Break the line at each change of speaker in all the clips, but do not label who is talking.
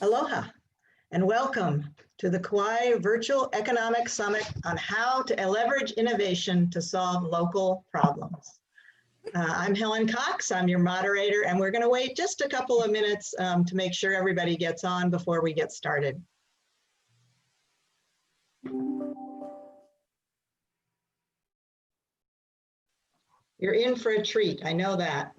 Aloha and welcome to the Kauai Virtual Economic Summit on how to leverage innovation to solve local problems. I'm Helen Cox, I'm your moderator, and we're going to wait just a couple of minutes to make sure everybody gets on before we get started. You're in for a treat, I know that.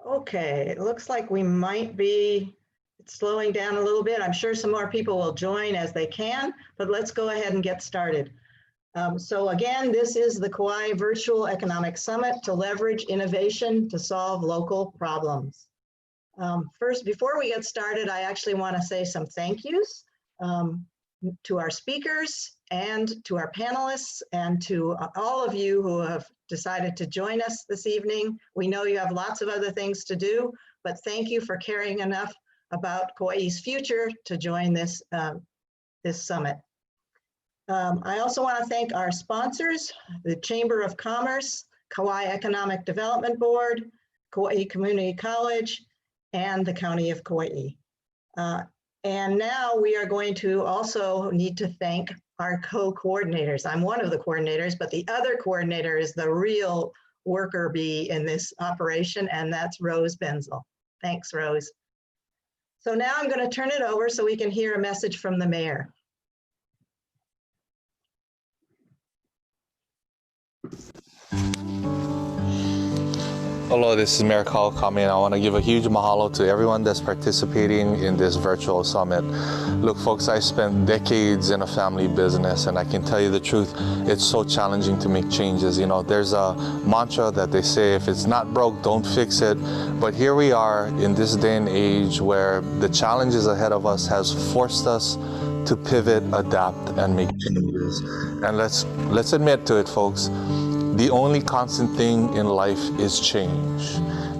Okay, it looks like we might be slowing down a little bit. I'm sure some more people will join as they can, but let's go ahead and get started. So again, this is the Kauai Virtual Economic Summit to leverage innovation to solve local problems. First, before we get started, I actually want to say some thank yous to our speakers and to our panelists and to all of you who have decided to join us this evening. We know you have lots of other things to do, but thank you for caring enough about Kauai's future to join this, this summit. I also want to thank our sponsors, the Chamber of Commerce, Kauai Economic Development Board, Kauai Community College, and the County of Kauai. And now we are going to also need to thank our co-coordinators. I'm one of the coordinators, but the other coordinator is the real worker bee in this operation, and that's Rose Benzel. Thanks, Rose. So now I'm going to turn it over so we can hear a message from the mayor.
Hello, this is Mayor Kaua, and I want to give a huge mahalo to everyone that's participating in this virtual summit. Look, folks, I spent decades in a family business, and I can tell you the truth, it's so challenging to make changes. You know, there's a mantra that they say, if it's not broke, don't fix it. But here we are in this day and age where the challenges ahead of us has forced us to pivot, adapt, and make changes. And let's admit to it, folks. The only constant thing in life is change.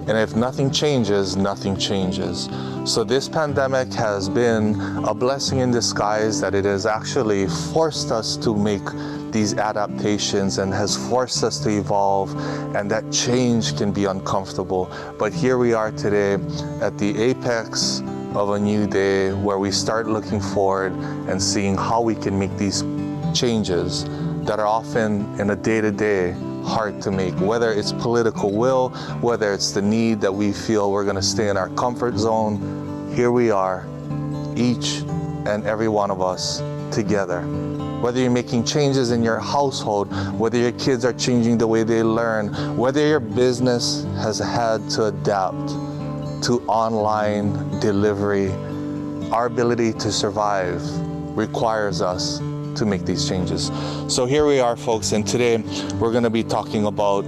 And if nothing changes, nothing changes. So this pandemic has been a blessing in disguise that it has actually forced us to make these adaptations and has forced us to evolve, and that change can be uncomfortable. But here we are today at the apex of a new day where we start looking forward and seeing how we can make these changes that are often in a day-to-day hard to make, whether it's political will, whether it's the need that we feel we're going to stay in our comfort zone. Here we are, each and every one of us together. Whether you're making changes in your household, whether your kids are changing the way they learn, whether your business has had to adapt to online delivery, our ability to survive requires us to make these changes. So here we are, folks, and today we're going to be talking about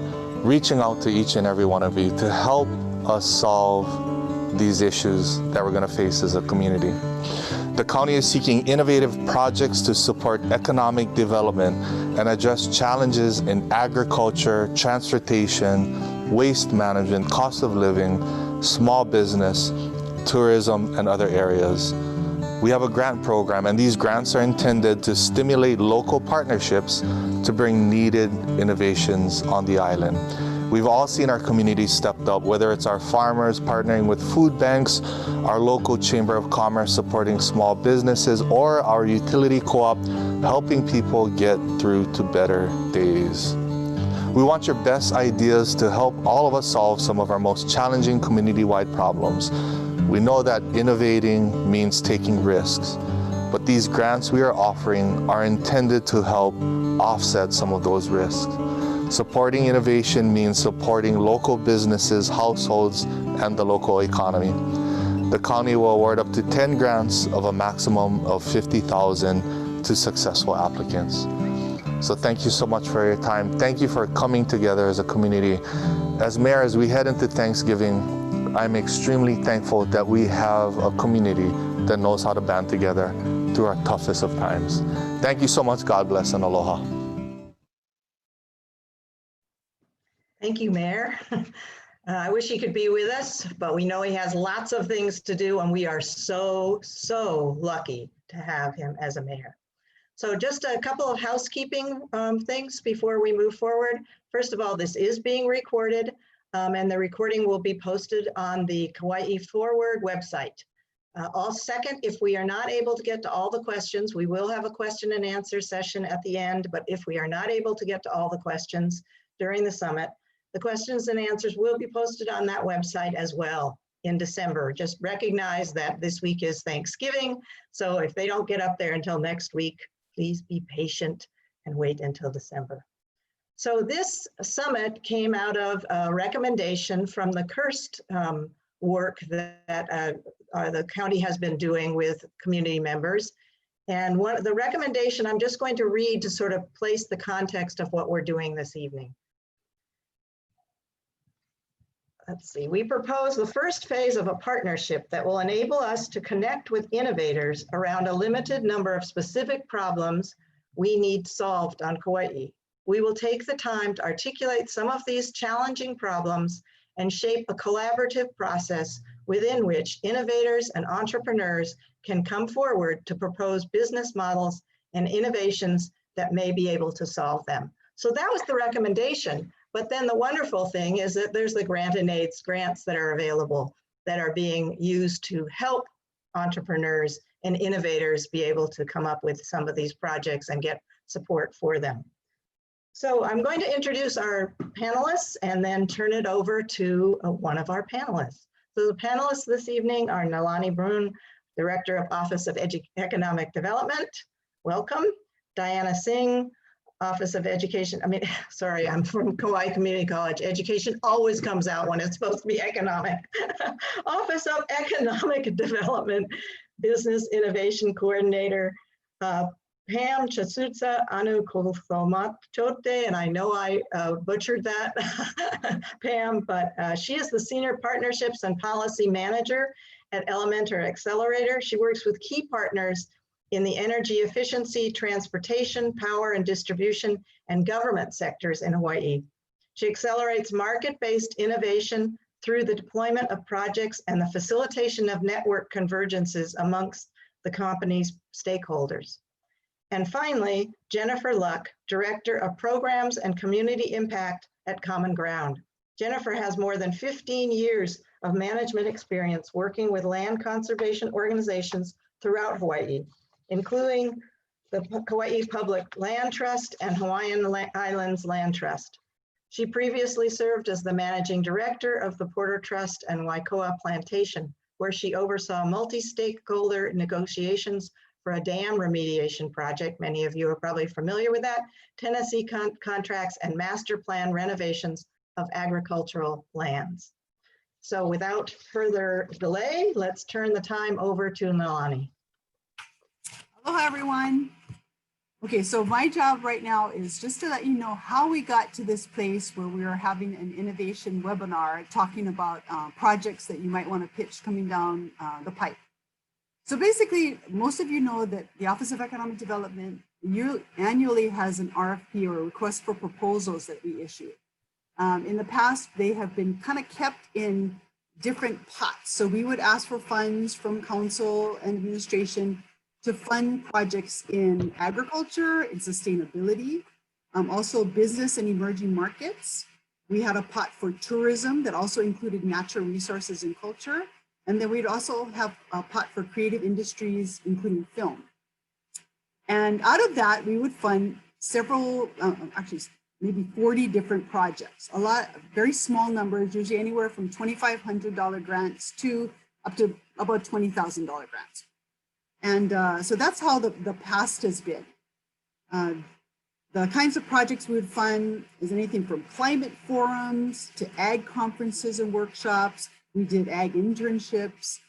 reaching out to each and every one of you to help us solve these issues that we're going to face as a community. The county is seeking innovative projects to support economic development and address challenges in agriculture, transportation, waste management, cost of living, small business, tourism, and other areas. We have a grant program, and these grants are intended to stimulate local partnerships to bring needed innovations on the island. We've all seen our community stepped up, whether it's our farmers partnering with food banks, our local Chamber of Commerce supporting small businesses, or our utility co-op helping people get through to better days. We want your best ideas to help all of us solve some of our most challenging community-wide problems. We know that innovating means taking risks, but these grants we are offering are intended to help offset some of those risks. Supporting innovation means supporting local businesses, households, and the local economy. The county will award up to 10 grants of a maximum of $50,000 to successful applicants. So thank you so much for your time. Thank you for coming together as a community. As mayor, as we head into Thanksgiving, I'm extremely thankful that we have a community that knows how to band together through our toughest of times. Thank you so much. God bless and aloha.
Thank you, Mayor. I wish he could be with us, but we know he has lots of things to do, and we are so, so lucky to have him as a mayor. So just a couple of housekeeping things before we move forward. First of all, this is being recorded, and the recording will be posted on the Kauai Forward website. Second, if we are not able to get to all the questions, we will have a question and answer session at the end, but if we are not able to get to all the questions during the summit, the questions and answers will be posted on that website as well in December. Just recognize that this week is Thanksgiving, so if they don't get up there until next week, please be patient and wait until December. So this summit came out of a recommendation from the CURST work that the county has been doing with community members. And the recommendation I'm just going to read to sort of place the context of what we're doing this evening. Let's see, we propose the first phase of a partnership that will enable us to connect with innovators around a limited number of specific problems we need solved on Kauai. We will take the time to articulate some of these challenging problems and shape a collaborative process within which innovators and entrepreneurs can come forward to propose business models and innovations that may be able to solve them. So that was the recommendation. But then the wonderful thing is that there's the grant and aids grants that are available that are being used to help entrepreneurs and innovators be able to come up with some of these projects and get support for them. So I'm going to introduce our panelists and then turn it over to one of our panelists. So the panelists this evening are Nalani Brun, Director of Office of Economic Development. Welcome. Diana Singh, Office of Education. Sorry, I'm from Kauai Community College. Education always comes out when it's supposed to be economic. Office of Economic Development, Business Innovation Coordinator. Pam Chasutsa Anu Chote, and I know I butchered that, Pam, but she is the Senior Partnerships and Policy Manager at Elementor Accelerator. She works with key partners in the energy efficiency, transportation, power and distribution, and government sectors in Hawaii. She accelerates market-based innovation through the deployment of projects and the facilitation of network convergences amongst the company's stakeholders. And finally, Jennifer Luck, Director of Programs and Community Impact at Common Ground. Jennifer has more than 15 years of management experience working with land conservation organizations throughout Hawaii, including the Kauai Public Land Trust and Hawaiian Islands Land Trust. She previously served as the Managing Director of the Porter Trust and Waikoa Plantation, where she oversaw multi-stakeholder negotiations for a dam remediation project. Many of you are probably familiar with that. Tennessee contracts and master plan renovations of agricultural lands. So without further delay, let's turn the time over to Nalani.
Aloha, everyone. Okay, so my job right now is just to let you know how we got to this place where we are having an innovation webinar talking about projects that you might want to pitch coming down the pipe. So basically, most of you know that the Office of Economic Development annually has an RFP, or a request for proposals, that we issue. In the past, they have been kind of kept in different pots. So we would ask for funds from council and administration to fund projects in agriculture and sustainability, also business and emerging markets. We had a pot for tourism that also included natural resources and culture. And then we'd also have a pot for creative industries, including film. And out of that, we would fund several, actually maybe 40 different projects. A lot, very small numbers, usually anywhere from $2,500 grants to up to about $20,000 grants. And so that's how the past has been. The kinds of projects we would fund is anything from climate forums to ag conferences and workshops. We did ag internships,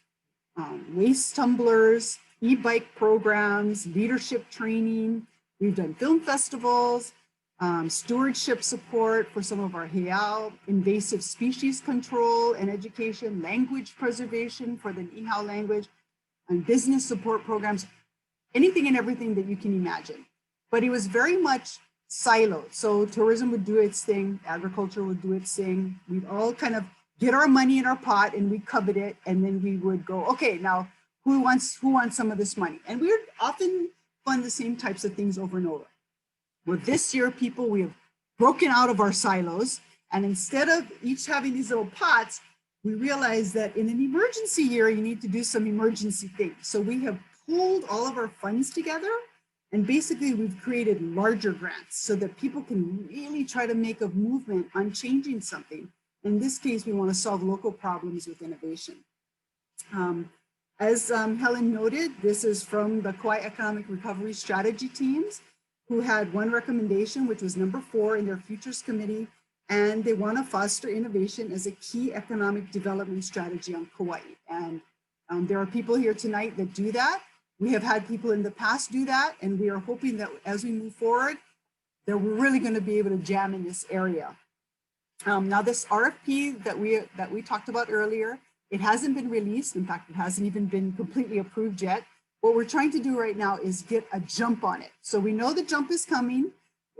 waste tumblers, e-bike programs, leadership training. We've done film festivals, stewardship support for some of our heiau, invasive species control and education, language preservation for the Nihau language, and business support programs, anything and everything that you can imagine. But it was very much siloed. So tourism would do its thing, agriculture would do its thing. We'd all kind of get our money in our pot and we covet it, and then we would go, okay, now who wants some of this money? And we would often fund the same types of things over and over. Well, this year, people, we have broken out of our silos, and instead of each having these little pots, we realized that in an emergency year, you need to do some emergency things. So we have pulled all of our funds together, and basically we've created larger grants so that people can really try to make a movement on changing something. In this case, we want to solve local problems with innovation. As Helen noted, this is from the Kauai Economic Recovery Strategy teams, who had one recommendation, which was number 4 in their Futures Committee, and they want to foster innovation as a key economic development strategy on Kauai. And there are people here tonight that do that. We have had people in the past do that, and we are hoping that as we move forward, that we're really going to be able to jam in this area. Now, this RFP that we talked about earlier, it hasn't been released. In fact, it hasn't even been completely approved yet. What we're trying to do right now is get a jump on it. So we know the jump is coming.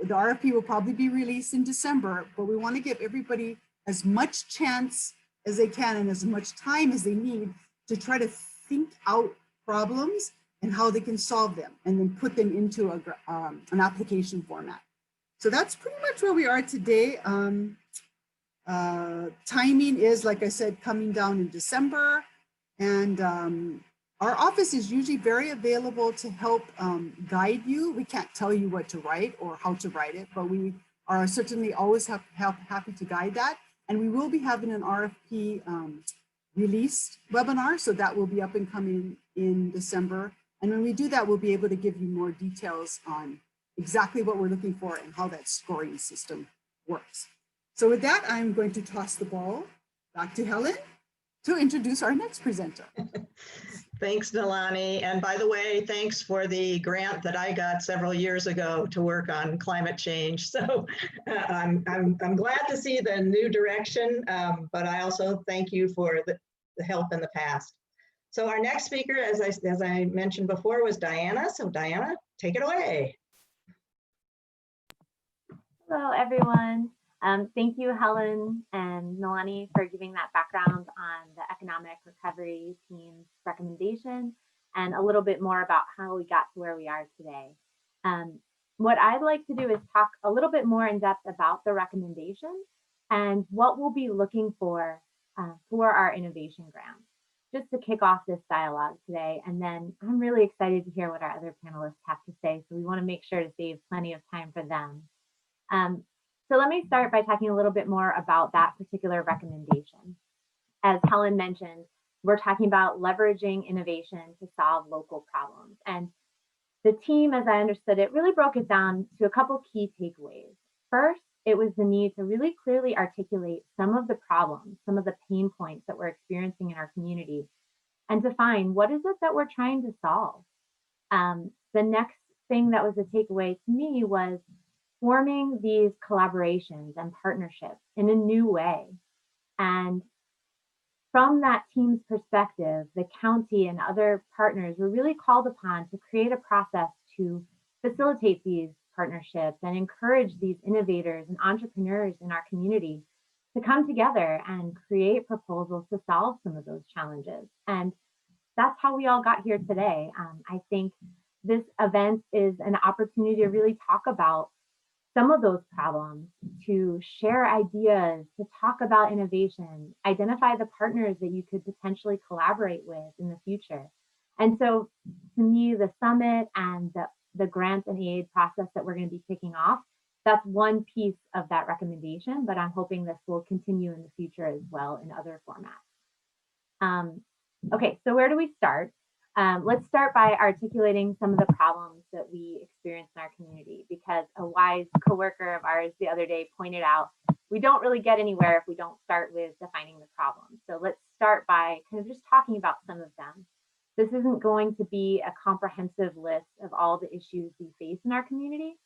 The RFP will probably be released in December, but we want to give everybody as much chance as they can and as much time as they need to try to think out problems and how they can solve them, and then put them into an application format. So that's pretty much where we are today. Timing is, like I said, coming down in December, and our office is usually very available to help guide you. We can't tell you what to write or how to write it, but we are certainly always happy to guide that. And we will be having an RFP release webinar, so that will be up and coming in December. And when we do that, we'll be able to give you more details on exactly what we're looking for and how that scoring system works. So with that, I'm going to toss the ball back to Helen to introduce our next presenter.
Thanks, Nalani. And by the way, thanks for the grant that I got several years ago to work on climate change. So I'm glad to see the new direction, but I also thank you for the help in the past. So our next speaker, as I mentioned before, was Diana. So Diana, take it away.
Hello, everyone. Thank you, Helen and Nalani, for giving that background on the Economic Recovery Team's recommendation and a little bit more about how we got to where we are today. What I'd like to do is talk a little bit more in depth about the recommendation and what we'll be looking for our innovation grant, just to kick off this dialogue today. And then I'm really excited to hear what our other panelists have to say, so we want to make sure to save plenty of time for them. So let me start by talking a little bit more about that particular recommendation. As Helen mentioned, we're talking about leveraging innovation to solve local problems. And the team, as I understood it, really broke it down to a couple key takeaways. First, it was the need to really clearly articulate some of the problems, some of the pain points that we're experiencing in our community, and define what is it that we're trying to solve. The next thing that was a takeaway to me was forming these collaborations and partnerships in a new way. And from that team's perspective, the county and other partners were really called upon to create a process to facilitate these partnerships and encourage these innovators and entrepreneurs in our community to come together and create proposals to solve some of those challenges. And that's how we all got here today. I think this event is an opportunity to really talk about some of those problems, to share ideas, to talk about innovation, identify the partners that you could potentially collaborate with in the future. And so to me, the summit and the grant and aid process that we're going to be kicking off, that's one piece of that recommendation, but I'm hoping this will continue in the future as well in other formats. Okay, so where do we start? Let's start by articulating some of the problems that we experience in our community, because a wise coworker of ours the other day pointed out, we don't really get anywhere if we don't start with defining the problems. So let's start by kind of just talking about some of them. This isn't going to be a comprehensive list of all the issues we face in our community,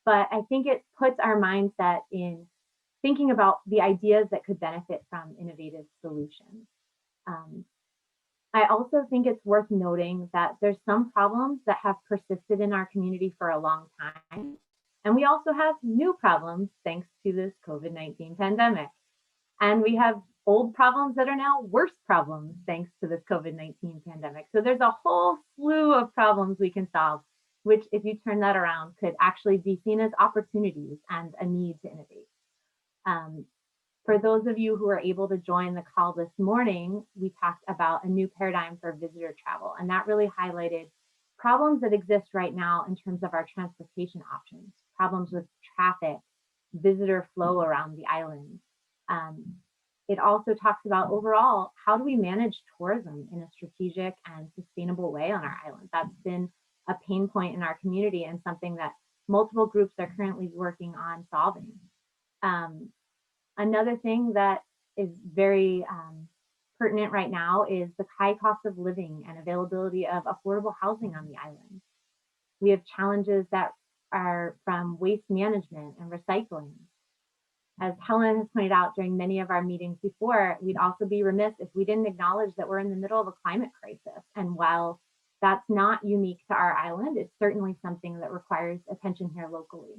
but I think it puts our mindset in thinking about the ideas that could benefit from innovative solutions. I also think it's worth noting that there's some problems that have persisted in our community for a long time. And we also have new problems thanks to this COVID-19 pandemic. And we have old problems that are now worse problems thanks to this COVID-19 pandemic. So there's a whole slew of problems we can solve, which if you turn that around could actually be seen as opportunities and a need to innovate. For those of you who are able to join the call this morning, we talked about a new paradigm for visitor travel, and that really highlighted problems that exist right now in terms of our transportation options, problems with traffic, visitor flow around the island. It also talks about overall, how do we manage tourism in a strategic and sustainable way on our island? That's been a pain point in our community and something that multiple groups are currently working on solving. Another thing that is very pertinent right now is the high cost of living and availability of affordable housing on the island. We have challenges that are from waste management and recycling. As Helen has pointed out during many of our meetings before, we'd also be remiss if we didn't acknowledge that we're in the middle of a climate crisis. And while that's not unique to our island, it's certainly something that requires attention here locally.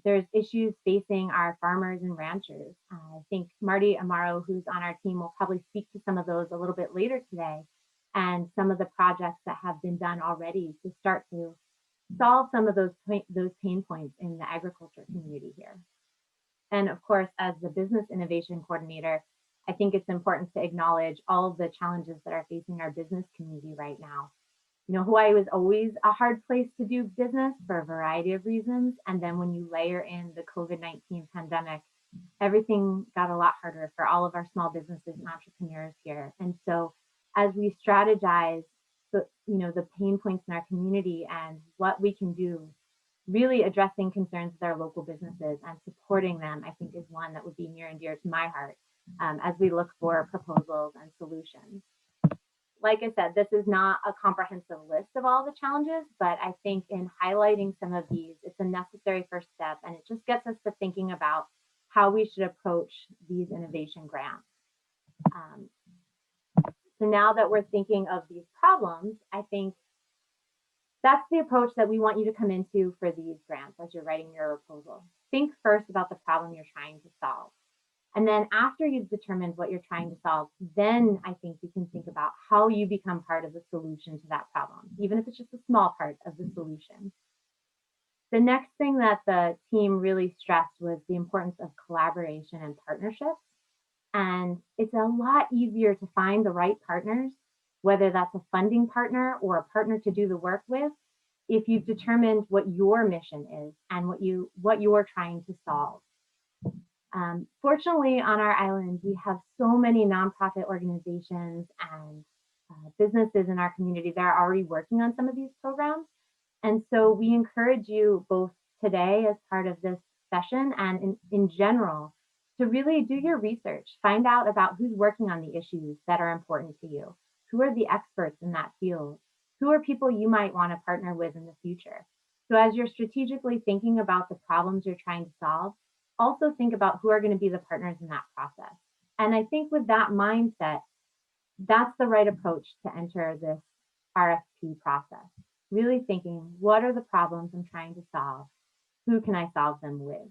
There's issues facing our farmers and ranchers. I think Marty Amaro, who's on our team, will probably speak to some of those a little bit later today, and some of the projects that have been done already to start to solve some of those pain points in the agriculture community here. And of course, as the business innovation coordinator, I think it's important to acknowledge all of the challenges that are facing our business community right now. You know, Hawaii was always a hard place to do business for a variety of reasons. And then when you layer in the COVID-19 pandemic, everything got a lot harder for all of our small businesses and entrepreneurs here. And so as we strategize the pain points in our community and what we can do, really addressing concerns with our local businesses and supporting them, I think is one that would be near and dear to my heart as we look for proposals and solutions. Like I said, this is not a comprehensive list of all the challenges, but I think in highlighting some of these, it's a necessary first step, and it just gets us to thinking about how we should approach these innovation grants. So now that we're thinking of these problems, I think that's the approach that we want you to come into for these grants as you're writing your proposal. Think first about the problem you're trying to solve. And then after you've determined what you're trying to solve, then I think you can think about how you become part of the solution to that problem, even if it's just a small part of the solution. The next thing that the team really stressed was the importance of collaboration and partnerships. And it's a lot easier to find the right partners, whether that's a funding partner or a partner to do the work with, if you've determined what your mission is and what you're trying to solve. Fortunately, on our island, we have so many nonprofit organizations and businesses in our community that are already working on some of these programs. And so we encourage you both today as part of this session and in general to really do your research, find out about who's working on the issues that are important to you, who are the experts in that field, who are people you might want to partner with in the future. So as you're strategically thinking about the problems you're trying to solve, also think about who are going to be the partners in that process. And I think with that mindset, that's the right approach to enter this RFP process. Really thinking, what are the problems I'm trying to solve? Who can I solve them with?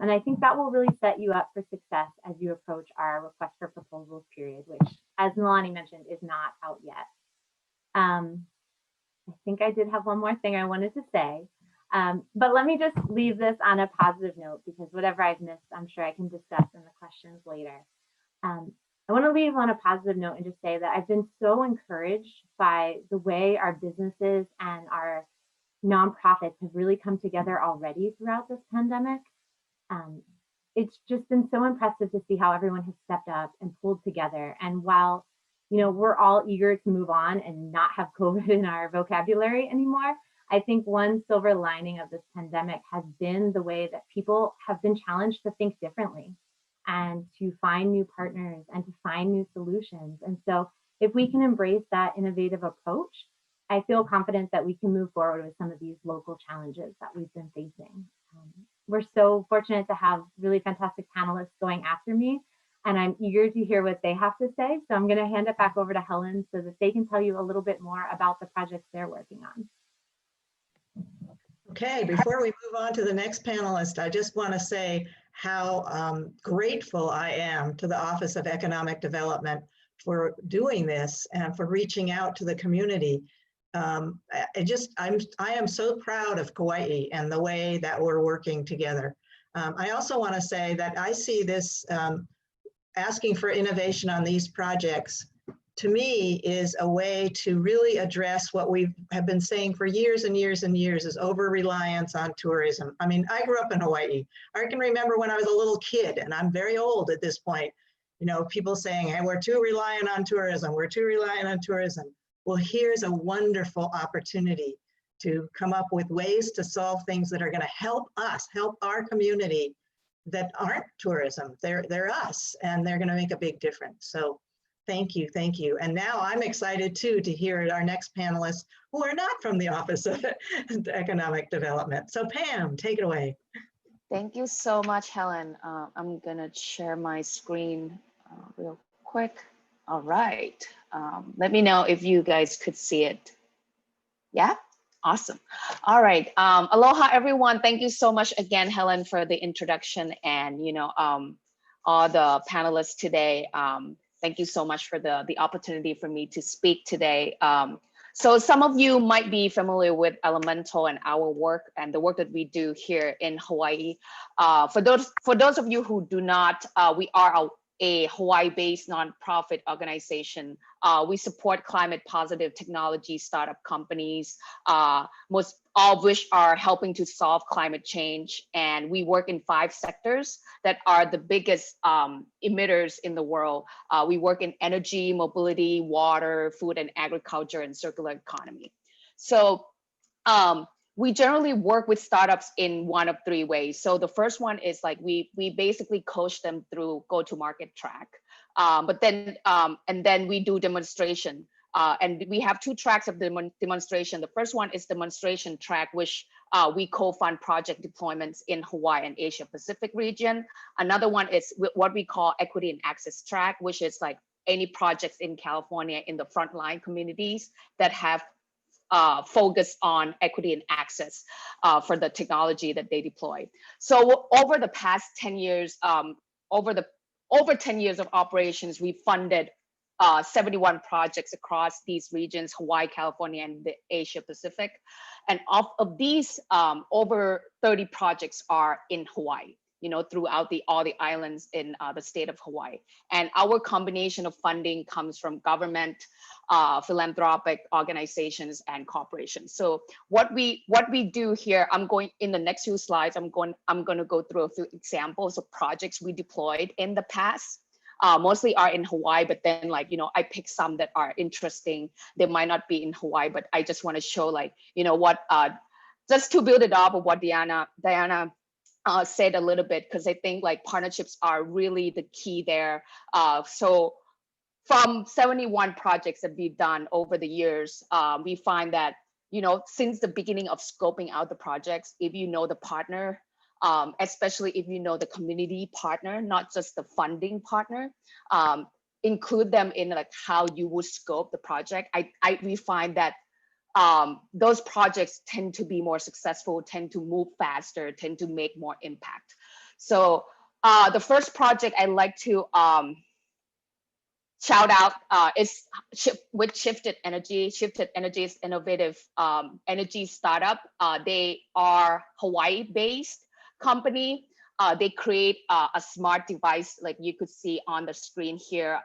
And I think that will really set you up for success as you approach our request for proposals period, which, as Nalani mentioned, is not out yet. I think I did have one more thing I wanted to say. But let me just leave this on a positive note, because whatever I've missed, I'm sure I can discuss in the questions later. I want to leave on a positive note and just say that I've been so encouraged by the way our businesses and our nonprofits have really come together already throughout this pandemic. It's just been so impressive to see how everyone has stepped up and pulled together. And while we're all eager to move on and not have COVID in our vocabulary anymore, I think one silver lining of this pandemic has been the way that people have been challenged to think differently and to find new partners and to find new solutions. And so if we can embrace that innovative approach, I feel confident that we can move forward with some of these local challenges that we've been facing. We're so fortunate to have really fantastic panelists going after me, and I'm eager to hear what they have to say. So I'm going to hand it back over to Helen so that they can tell you a little bit more about the projects they're working on.
Okay, before we move on to the next panelist, I just want to say how grateful I am to the Office of Economic Development for doing this and for reaching out to the community. I am so proud of Kauai and the way that we're working together. I also want to say that I see this asking for innovation on these projects, to me, is a way to really address what we have been saying for years and years and years, is over-reliance on tourism. I mean, I grew up in Hawaii. I can remember when I was a little kid, and I'm very old at this point, you know, people saying, hey, we're too reliant on tourism. We're too reliant on tourism. Well, here's a wonderful opportunity to come up with ways to solve things that are going to help us, help our community that aren't tourism. They're us, and they're going to make a big difference. So thank you, thank you. And now I'm excited too to hear our next panelists who are not from the Office of Economic Development. So Pam, take it away.
Thank you so much, Helen. I'm gonna share my screen real quick. All right, let me know if you guys could see it. Yeah, awesome. All right, aloha everyone. Thank you so much again, Helen, for the introduction and all the panelists today. Thank you so much for the opportunity for me to speak today. So some of you might be familiar with Elemental and our work and the work that we do here in Hawaii. For those of you who do not, we are a Hawaii-based nonprofit organization. We support climate positive technology startup companies, most all of which are helping to solve climate change. And we work in 5 sectors that are the biggest emitters in the world. We work in energy, mobility, water, food and agriculture, and circular economy. So we generally work with startups in one of 3 ways. So the first one is like we basically coach them through go-to-market track, and then we do demonstration. And we have 2 tracks of demonstration. The first one is demonstration track, which we co-fund project deployments in Hawaii and Asia Pacific region. Another one is what we call equity and access track, which is like any projects in California in the frontline communities that have focus on equity and access for the technology that they deploy. So over the past 10 years, over 10 years of operations, we funded 71 projects across these regions, Hawaii, California, and the Asia Pacific. And of these, over 30 projects are in Hawaii, throughout all the islands in the state of Hawaii. And our combination of funding comes from government, philanthropic organizations, and corporations. So what we do here, I'm going in the next few slides, I'm going to go through a few examples of projects we deployed in the past. Mostly are in Hawaii, but then I pick some that are interesting. They might not be in Hawaii, but I just want to show just to build it up of what Diana said a little bit, because I think partnerships are really the key there. So from 71 projects that we've done over the years, we find that, since the beginning of scoping out the projects, if you know the partner, especially if you know the community partner, not just the funding partner, include them in how you would scope the project. We find that those projects tend to be more successful, tend to move faster, tend to make more impact. So the first project I'd like to shout out is with Shifted Energy. Shifted Energy is innovative energy startup. They are Hawaii-based company. They create a smart device like you could see on the screen here.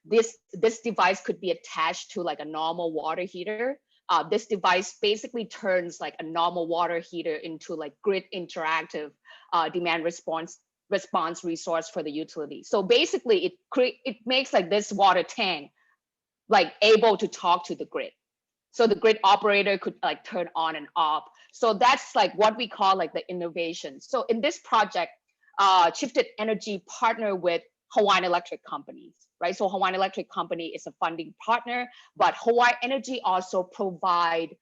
This device could be attached to a normal water heater. This device basically turns a normal water heater into grid interactive demand response resource for the utility. So basically it makes this water tank able to talk to the grid. So the grid operator could turn on and off. So that's what we call the innovation. So in this project, Shifted Energy partner with Hawaiian Electric companies, right? So Hawaiian Electric company is a funding partner, but Hawaii Energy also provide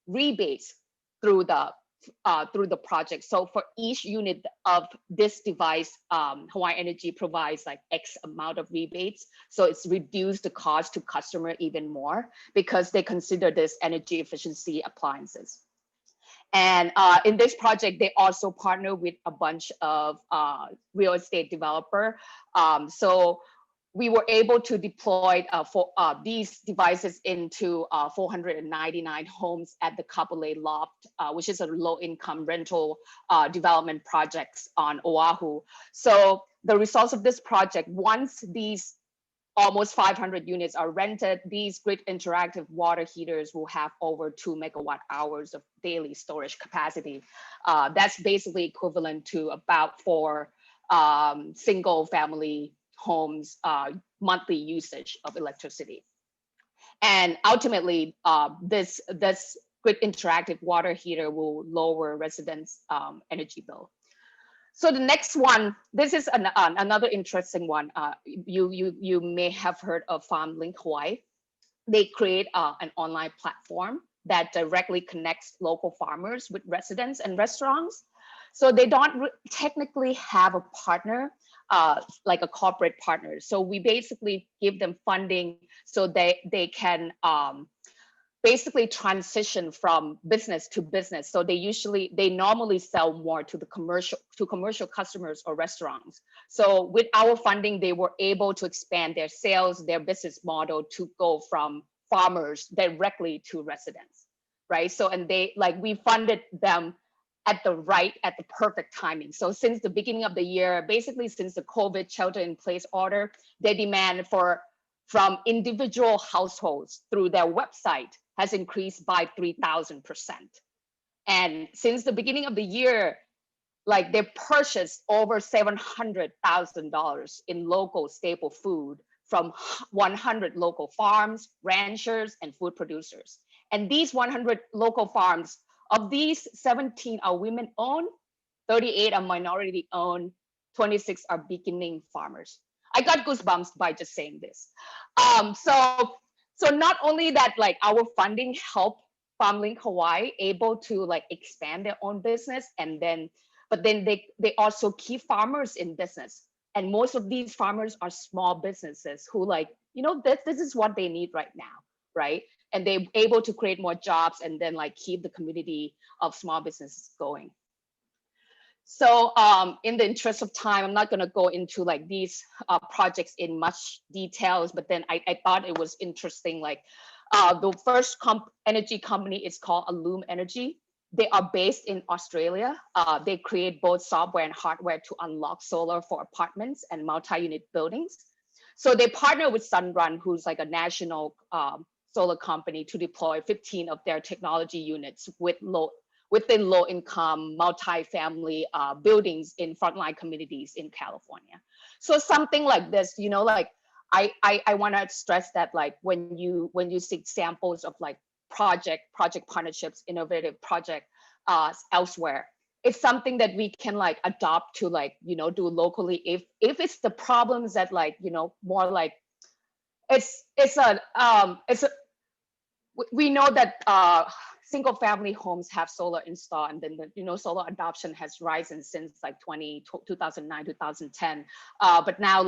rebates through the project. So for each unit of this device, Hawaii Energy provides X amount of rebates. So it's reduced the cost to customer even more because they consider this energy efficiency appliances. And in this project, they also partner with a bunch of real estate developer. So we were able to deploy these devices into 499 homes at the Kapolei Loft, which is a low-income rental development projects on Oahu. So the results of this project, once these almost 500 units are rented, these grid interactive water heaters will have over 2 megawatt hours of daily storage capacity. That's basically equivalent to about 4 single family homes monthly usage of electricity. And ultimately, this grid interactive water heater will lower residents' energy bill. So the next one, this is another interesting one. You may have heard of FarmLink Hawaii. They create an online platform that directly connects local farmers with residents and restaurants. So they don't technically have a partner, like a corporate partner. So we basically give them funding so they can basically transition from business to business. So they normally sell more to the commercial customers or restaurants. So with our funding, they were able to expand their sales, their business model to go from farmers directly to residents, right? So, and we funded them at the perfect timing. So since the beginning of the year, basically since the COVID shelter in place order, their demand from individual households through their website has increased by 3,000%. And since the beginning of the year, they purchased over $700,000 in local staple food from 100 local farms, ranchers, and food producers. And these 100 local farms, of these 17 are women-owned, 38 are minority-owned, 26 are beginning farmers. I got goosebumps by just saying this. So not only that, our funding helped FarmLink Hawaii able to expand their own business, but then they also keep farmers in business. And most of these farmers are small businesses who this is what they need right now, right? And they're able to create more jobs and then keep the community of small businesses going. So in the interest of time, I'm not going to go into these projects in much details, but then I thought it was interesting. The first energy company is called Allume Energy. They are based in Australia. They create both software and hardware to unlock solar for apartments and multi-unit buildings. So they partner with Sunrun, who's a national solar company, to deploy 15 of their technology units within low-income, multi-family buildings in frontline communities in California. So something like this, I want to stress that when you see examples of project partnerships, innovative project elsewhere, it's something that we can adopt to do locally if it's the problems that more we know that single family homes have solar installed, and then solar adoption has risen since 2009 2010, but now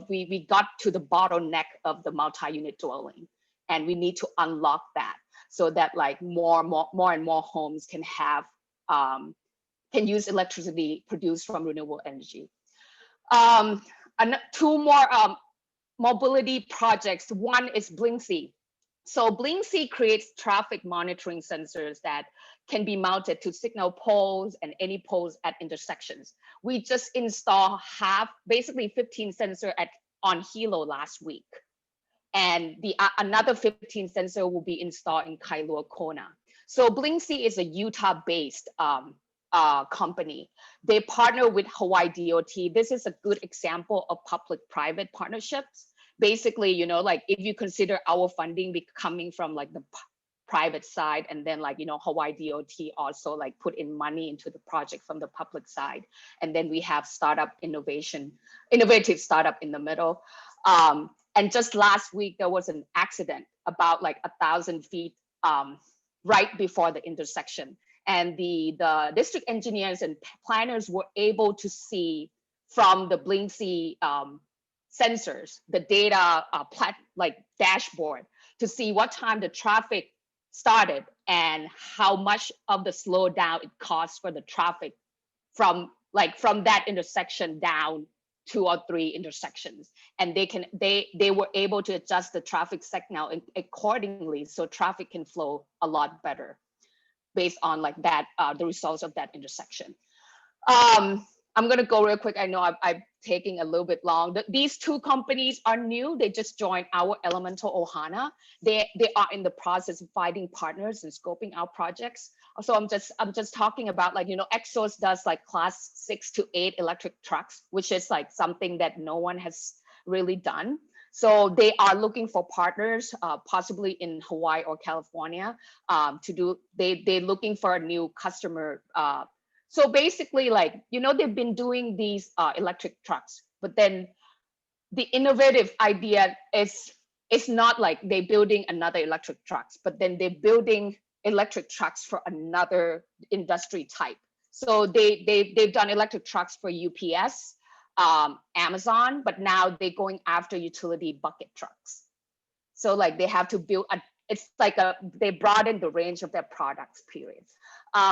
we got to the bottleneck of the multi-unit dwelling, and we need to unlock that so that more and more homes can have can use electricity produced from renewable energy. And 2 more mobility projects. One is Blinksy. So Blinksy creates traffic monitoring sensors that can be mounted to signal poles and any poles at intersections. We just installed basically 15 sensors on Hilo last week. And another 15 sensor will be installed in Kailua Kona. So Blinksy is a Utah-based company. They partner with Hawaii DOT. This is a good example of public-private partnerships. Basically, if you consider our funding coming from the private side, and then Hawaii DOT also put in money into the project from the public side, and then we have innovative startup in the middle. And just last week there was an accident about 1,000 feet right before the intersection, and the district engineers and planners were able to see from the Blinksy sensors, the data dashboard, to see what time the traffic started and how much of the slowdown it caused for the traffic from that intersection down 2 or 3 intersections. And they were able to adjust the traffic signal accordingly, so traffic can flow a lot better based on like that, the results of that intersection. I'm gonna go real quick. I know I'm taking a little bit long. These 2 companies are new. They just joined our Elemental Ohana. They are in the process of finding partners and scoping out projects. So I'm just talking about, like, you know, Exos does like class 6 to 8 electric trucks, which is like something that no one has really done. So they are looking for partners, possibly in Hawaii or California, to do. They're looking for a new customer. So basically, like, you know, they've been doing these electric trucks, but then the innovative idea is, it's not like they're building another electric trucks, but then they're building electric trucks for another industry type. So they've done electric trucks for UPS, Amazon, but now they're going after utility bucket trucks. So like they have to build it's like they broaden the range of their products, period.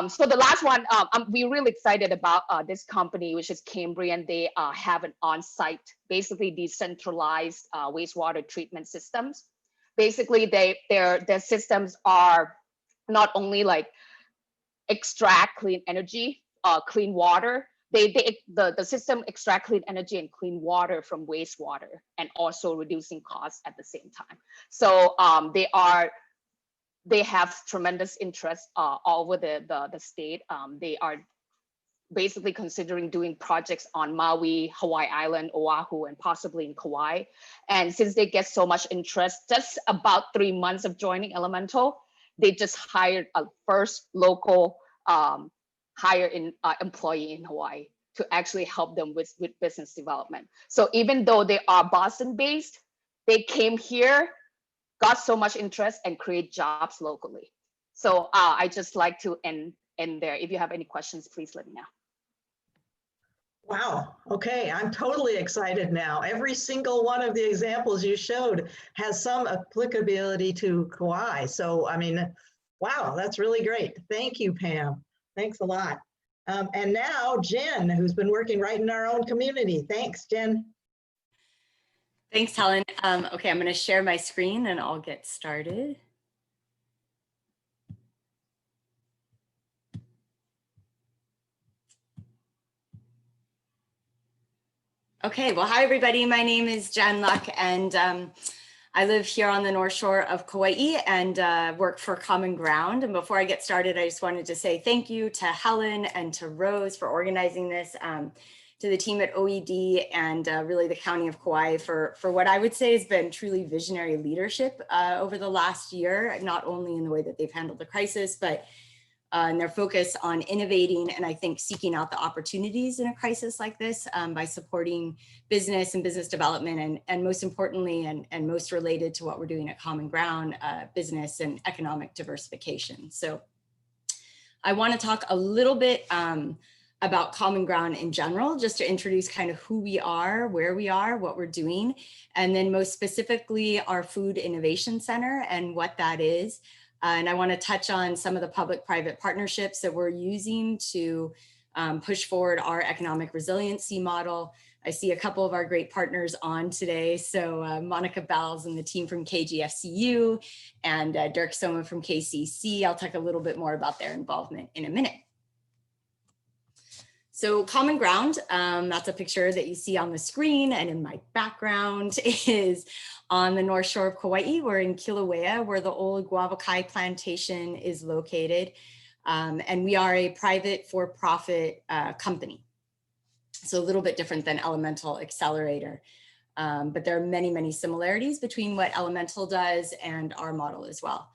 So the last one, we're really excited about this company, which is Cambrian. They have an on-site, basically decentralized wastewater treatment systems. Basically, their systems are not only like extract clean energy, clean water. The system extract clean energy and clean water from wastewater, and also reducing costs at the same time. So they have tremendous interest all over the state. They are basically considering doing projects on Maui, Hawaii Island, Oahu, and possibly in Kauai. And since they get so much interest, just about 3 months of joining Elemental, they just hired a first local employee in Hawaii to actually help them with business development. So even though they are Boston based, they came here, got so much interest, and create jobs locally. So I just like to end there. If you have any questions, please let me know.
Wow. Okay. I'm totally excited now. Every single one of the examples you showed has some applicability to Kauai. So, I mean, wow, that's really great. Thank you, Pam. Thanks a lot. And now Jen, who's been working right in our own community. Thanks, Jen.
Thanks, Helen. Okay, I'm going to share my screen and I'll get started. Okay, well, hi, everybody. My name is Jen Luck, and I live here on the North Shore of Kauai and work for Common Ground. And before I get started, I just wanted to say thank you to Helen and to Rose for organizing this, to the team at OED and really the County of Kauai for what I would say has been truly visionary leadership over the last year, not only in the way that they've handled the crisis, but and their focus on innovating and I think seeking out the opportunities in a crisis like this by supporting business and business development and most importantly and most related to what we're doing at Common Ground, business and economic diversification. So I want to talk a little bit about Common Ground in general, just to introduce kind of who we are, where we are, what we're doing, and then most specifically our Food Innovation Center and what that is. And I want to touch on some of the public-private partnerships that we're using to push forward our economic resiliency model. I see a couple of our great partners on today. So Monica Bells and the team from KGFCU and Dirk Soma from KCC. I'll talk a little bit more about their involvement in a minute. So Common Ground, that's a picture that you see on the screen, and in my background is on the North Shore of Kauai. We're in Kilauea, where the old guavakai plantation is located. And we are a private for-profit company. So a little bit different than Elemental Accelerator. But there are many, many similarities between what Elemental does and our model as well.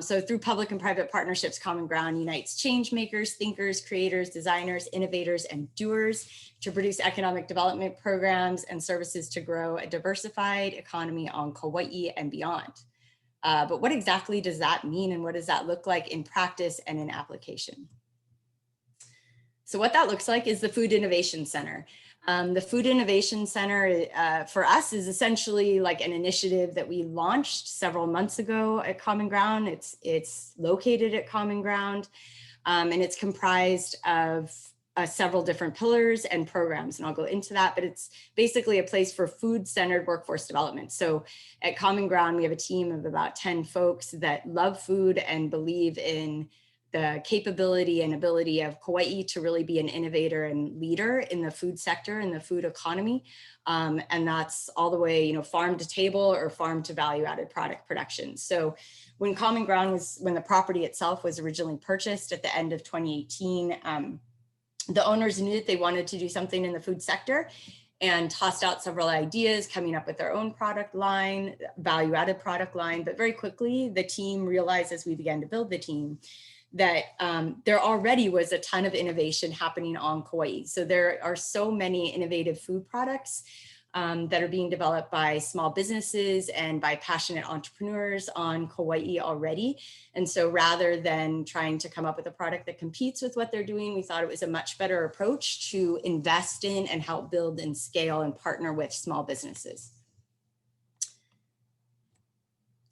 So through public and private partnerships, Common Ground unites change makers, thinkers, creators, designers, innovators, and doers to produce economic development programs and services to grow a diversified economy on Kauai and beyond. But what exactly does that mean, and what does that look like in practice and in application? So what that looks like is the Food Innovation Center. The Food Innovation Center for us is essentially like an initiative that we launched several months ago at Common Ground. It's located at Common Ground, and it's comprised of several different pillars and programs, and I'll go into that, but it's basically a place for food-centered workforce development. So at Common Ground, we have a team of about 10 folks that love food and believe in the capability and ability of Kauai to really be an innovator and leader in the food sector and the food economy. And that's all the way, you know, farm to table or farm to value-added product production. So when Common Ground when the property itself was originally purchased at the end of 2018, the owners knew that they wanted to do something in the food sector and tossed out several ideas, coming up with their own product line, value-added product line. But very quickly, the team realized as we began to build the team that there already was a ton of innovation happening on Kauai. So there are so many innovative food products that are being developed by small businesses and by passionate entrepreneurs on Kauai already. And so rather than trying to come up with a product that competes with what they're doing, we thought it was a much better approach to invest in and help build and scale and partner with small businesses.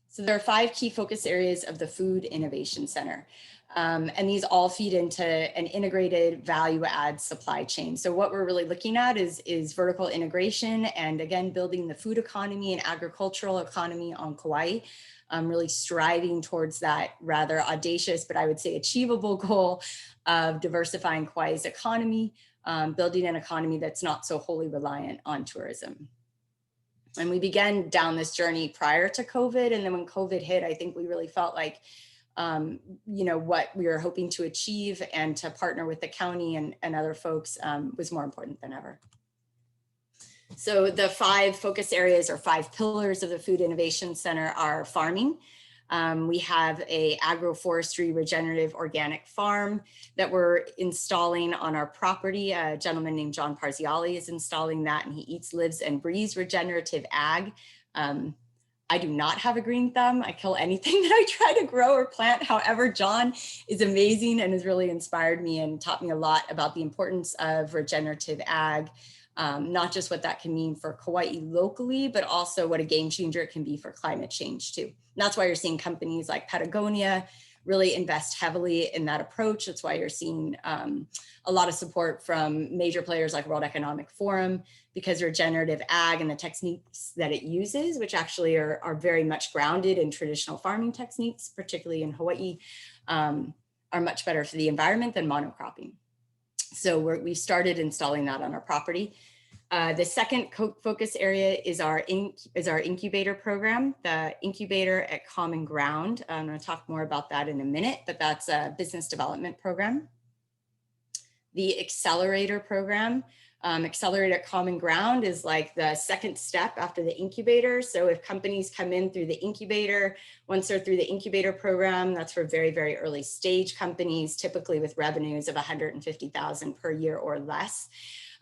So there are 5 key focus areas of the Food Innovation Center. And these all feed into an integrated value add supply chain. So what we're really looking at is vertical integration and, again, building the food economy and agricultural economy on Kauai, really striving towards that rather audacious, but I would say achievable goal of diversifying Kauai's economy, building an economy that's not so wholly reliant on tourism. And we began down this journey prior to COVID. And then when COVID hit, I think we really felt like, you know, what we were hoping to achieve and to partner with the county and other folks was more important than ever. So the 5 focus areas or 5 pillars of the Food Innovation Center are farming. We have a agroforestry regenerative organic farm that we're installing on our property. A gentleman named John Parziali is installing that, and he eats, lives, and breathes regenerative ag. I do not have a green thumb. I kill anything that I try to grow or plant. However, John is amazing and has really inspired me and taught me a lot about the importance of regenerative ag. Not just what that can mean for Kauai locally, but also what a game changer it can be for climate change too. And that's why you're seeing companies like Patagonia really invest heavily in that approach. That's why you're seeing a lot of support from major players like World Economic Forum, because regenerative ag and the techniques that it uses, which actually are very much grounded in traditional farming techniques, particularly in Hawaii, are much better for the environment than monocropping. So we started installing that on our property. The second focus area is our incubator program, the incubator at Common Ground. I'm going to talk more about that in a minute, but that's a business development program. The accelerator program, Accelerate at Common Ground, is like the second step after the incubator. So if companies come in through the incubator, once they're through the incubator program, that's for very, very early stage companies, typically with revenues of $150,000 per year or less.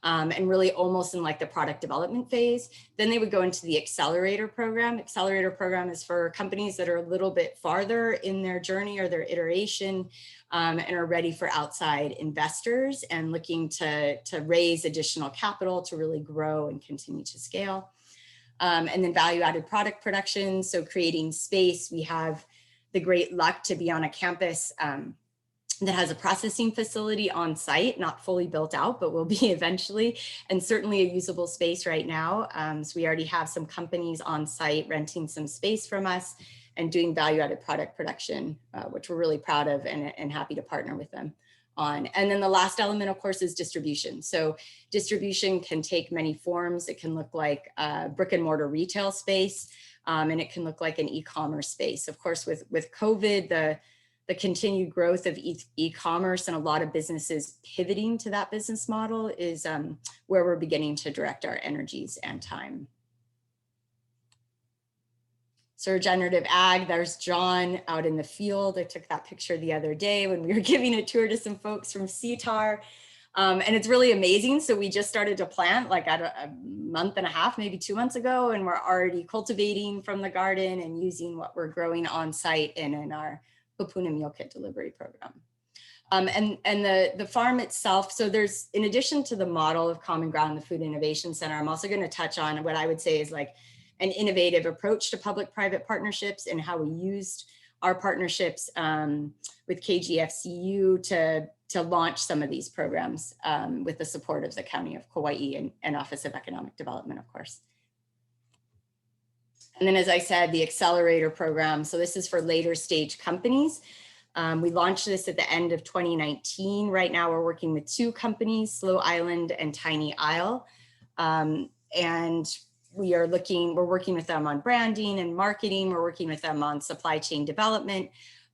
And really almost in like the product development phase. Then they would go into the accelerator program. Accelerator program is for companies that are a little bit farther in their journey or their iteration and are ready for outside investors and looking to raise additional capital to really grow and continue to scale. And then value-added product production. So creating space. We have the great luck to be on a campus that has a processing facility on site, not fully built out, but will be eventually, and certainly a usable space right now. So we already have some companies on site renting some space from us and doing value-added product production, which we're really proud of and happy to partner with them on. And then the last element, of course, is distribution. So distribution can take many forms. It can look like a brick and mortar retail space, and it can look like an e-commerce space. Of course, with COVID, the continued growth of e-commerce and a lot of businesses pivoting to that business model is where we're beginning to direct our energies and time. So regenerative ag, there's John out in the field. I took that picture the other day when we were giving a tour to some folks from CTAR. And it's really amazing. So we just started to plant like at a month and a half, maybe 2 months ago, and we're already cultivating from the garden and using what we're growing on site and in our Papuna Meal Kit delivery program. And the farm itself, so there's, in addition to the model of Common Ground, the Food Innovation Center, I'm also going to touch on what I would say is like an innovative approach to public-private partnerships and how we used our partnerships with KGFCU to launch some of these programs with the support of the County of Kauai and Office of Economic Development, of course. And then, as I said, the accelerator program. So this is for later stage companies. We launched this at the end of 2019. Right now we're working with 2 companies, Slow Island and Tiny Isle. And we're working with them on branding and marketing. We're working with them on supply chain development.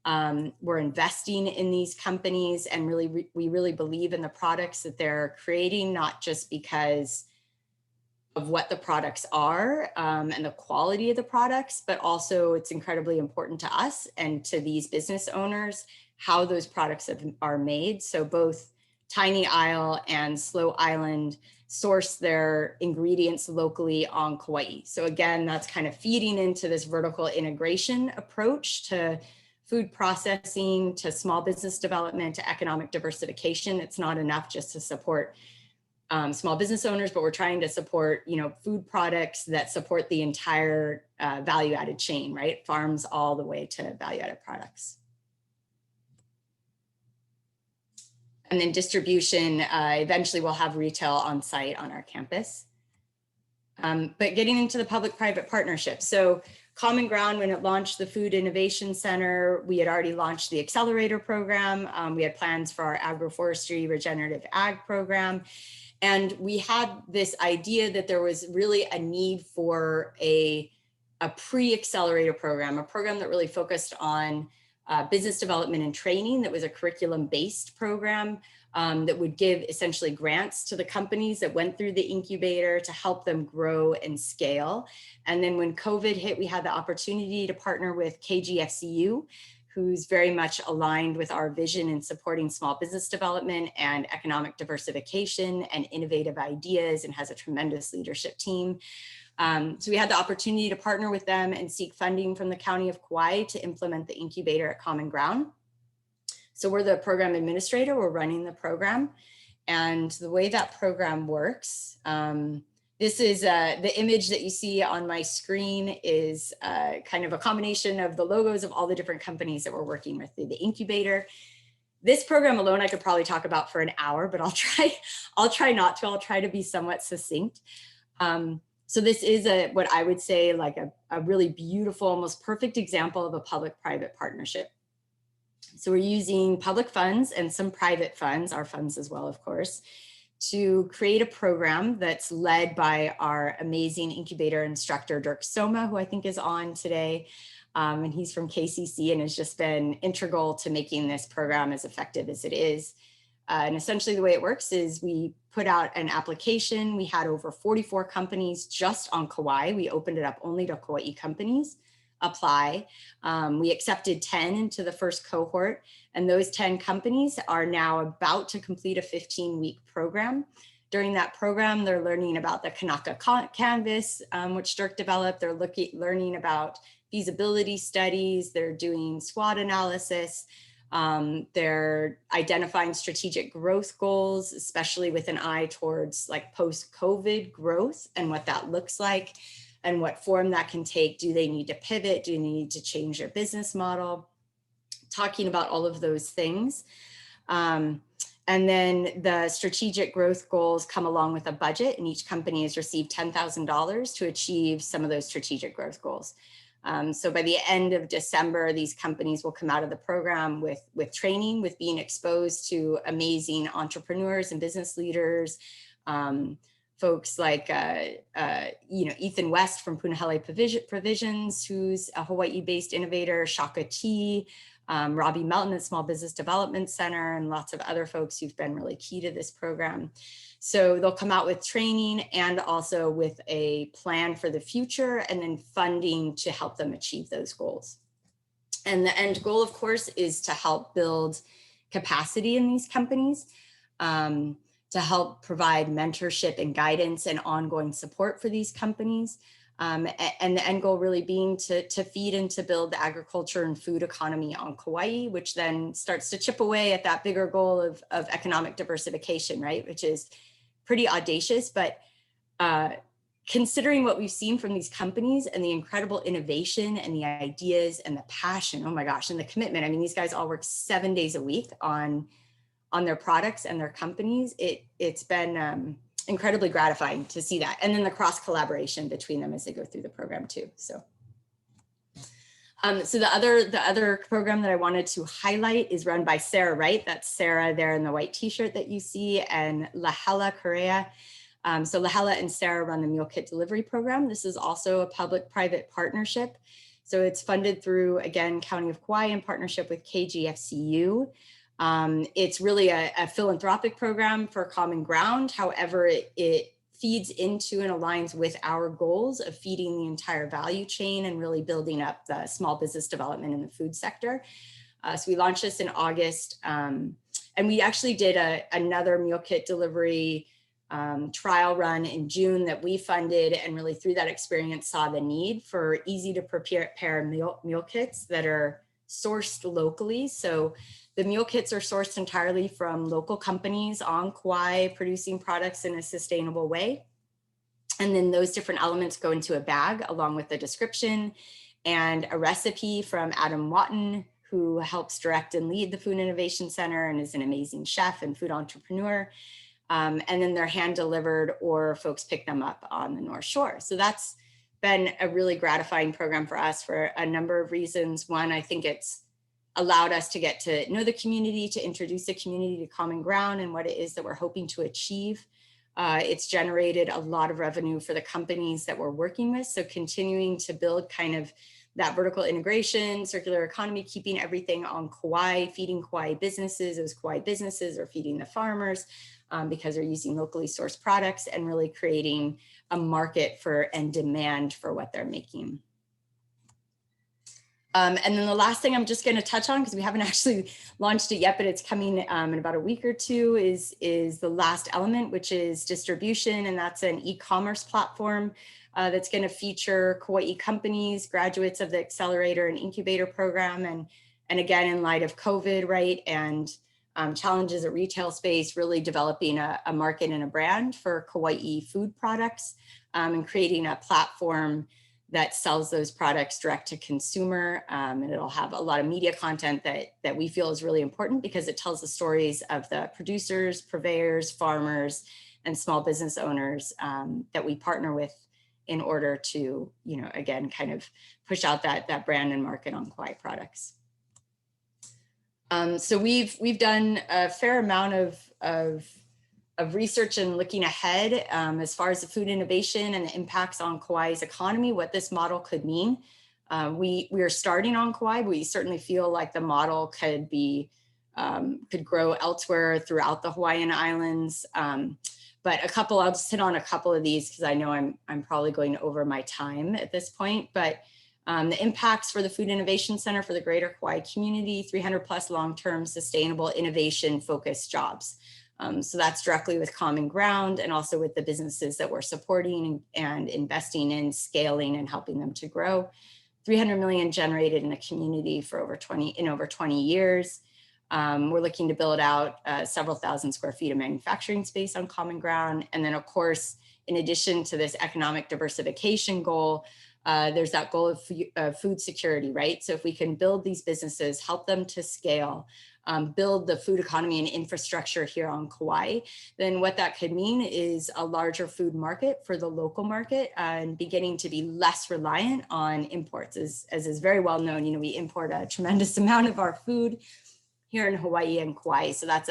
We're investing in these companies, and we really believe in the products that they're creating, not just because of what the products are and the quality of the products, but also it's incredibly important to us and to these business owners how those products are made. So both Tiny Isle and Slow Island source their ingredients locally on Kauai. So again, that's kind of feeding into this vertical integration approach to food processing, to small business development, to economic diversification. It's not enough just to support small business owners, but we're trying to support, food products that support the entire value-added chain, right? Farms all the way to value-added products. And then distribution, eventually we'll have retail on site on our campus. But getting into the public-private partnership. So Common Ground, when it launched the Food Innovation Center, we had already launched the accelerator program. We had plans for our agroforestry regenerative ag program. And we had this idea that there was really a need for a pre-accelerator program, a program that really focused on business development and training, that was a curriculum-based program that would give essentially grants to the companies that went through the incubator to help them grow and scale. And then when COVID hit, we had the opportunity to partner with KGFCU, who's very much aligned with our vision in supporting small business development and economic diversification and innovative ideas, and has a tremendous leadership team. So we had the opportunity to partner with them and seek funding from the County of Kauai to implement the incubator at Common Ground. So we're the program administrator, we're running the program. And the way that program works, this is the image that you see on my screen is kind of a combination of the logos of all the different companies that we're working with through the incubator. This program alone, I could probably talk about for an hour, but I'll try not to. I'll try to be somewhat succinct. So this is what I would say like a really beautiful, almost perfect example of a public-private partnership. So we're using public funds and some private funds, our funds as well, of course, to create a program that's led by our amazing incubator instructor, Dirk Soma, who I think is on today. And he's from KCC and has just been integral to making this program as effective as it is. And essentially the way it works is we put out an application. We had over 44 companies just on Kauai. We opened it up only to Kauai companies apply. We accepted 10 into the first cohort, and those 10 companies are now about to complete a 15-week program. During that program, they're learning about the Kanaka Canvas, which Dirk developed. They're learning about feasibility studies. They're doing SWOT analysis. They're identifying strategic growth goals, especially with an eye towards like post-COVID growth and what that looks like and what form that can take. Do they need to pivot? Do they need to change their business model? Talking about all of those things. And then the strategic growth goals come along with a budget, and each company has received $10,000 to achieve some of those strategic growth goals. So by the end of December, these companies will come out of the program with training, with being exposed to amazing entrepreneurs and business leaders, folks like Ethan West from Punahele Provisions, who's a Hawaii-based innovator, Shaka T, Robbie Melton at Small Business Development Center, and lots of other folks who've been really key to this program. So they'll come out with training and also with a plan for the future, and then funding to help them achieve those goals. And the end goal, of course, is to help build capacity in these companies, to help provide mentorship and guidance and ongoing support for these companies, And the end goal really being to feed and to build the agriculture and food economy on Kauai, which then starts to chip away at that bigger goal of economic diversification, right? Which is pretty audacious, but considering what we've seen from these companies and the incredible innovation and the ideas and the passion, oh my gosh, and the commitment. I mean, these guys all work 7 days a week on their products and their companies. It's been incredibly gratifying to see that. And then the cross collaboration between them as they go through the program too. So the other program that I wanted to highlight is run by Sarah Wright. That's Sarah there in the white t-shirt that you see, and Lahela Correa. So Lahela and Sarah run the meal kit delivery program. This is also a public-private partnership. So it's funded through, again, County of Kauai in partnership with KGFCU. It's really a philanthropic program for Common Ground. However, it feeds into and aligns with our goals of feeding the entire value chain and really building up the small business development in the food sector. So we launched this in August, and we actually did another meal kit delivery trial run in June that we funded, and really through that experience saw the need for easy to prepare meal kits that are sourced locally. So the meal kits are sourced entirely from local companies on Kauai producing products in a sustainable way. And then those different elements go into a bag along with the description and a recipe from Adam Watton, who helps direct and lead the Food Innovation Center and is an amazing chef and food entrepreneur. And then they're hand delivered or folks pick them up on the North Shore. So that's been a really gratifying program for us for a number of reasons. One, I think it's allowed us to get to know the community, to introduce the community to Common Ground and what it is that we're hoping to achieve. It's generated a lot of revenue for the companies that we're working with. So continuing to build kind of that vertical integration, circular economy, keeping everything on Kauai, feeding Kauai businesses, those Kauai businesses are feeding the farmers because they're using locally sourced products, and really creating a market for and demand for what they're making. And then the last thing I'm just going to touch on, because we haven't actually launched it yet, but it's coming in about a week or two, is the last element, which is distribution. And that's an e-commerce platform that's going to feature Kauai companies, graduates of the accelerator and incubator program. And again, in light of COVID, right, and challenges at retail space, really developing a market and a brand for Kauai food products, and creating a platform that sells those products direct to consumer. And it'll have a lot of media content that we feel is really important, because it tells the stories of the producers, purveyors, farmers, and small business owners that we partner with in order to, again, kind of push out that brand and market on Kauai products. So we've done a fair amount of research and looking ahead as far as the food innovation and the impacts on Kauai's economy, what this model could mean. We are starting on Kauai, but we certainly feel like the model could grow elsewhere throughout the Hawaiian Islands. But I'll just hit on a couple of these because I know I'm probably going over my time at this point. But the impacts for the Food Innovation Center for the greater Kauai community, 300 plus long-term sustainable innovation focused jobs. So that's directly with Common Ground and also with the businesses that we're supporting and investing in, scaling and helping them to grow. 300 million generated in the community for over 20 years. We're looking to build out several thousand square feet of manufacturing space on Common Ground. And then of course, in addition to this economic diversification goal, there's that goal of food security, right? So if we can build these businesses, help them to scale, build the food economy and infrastructure here on Kauai, then what that could mean is a larger food market for the local market and beginning to be less reliant on imports. As is very well known, we import a tremendous amount of our food here in Hawaii and Kauai. So that's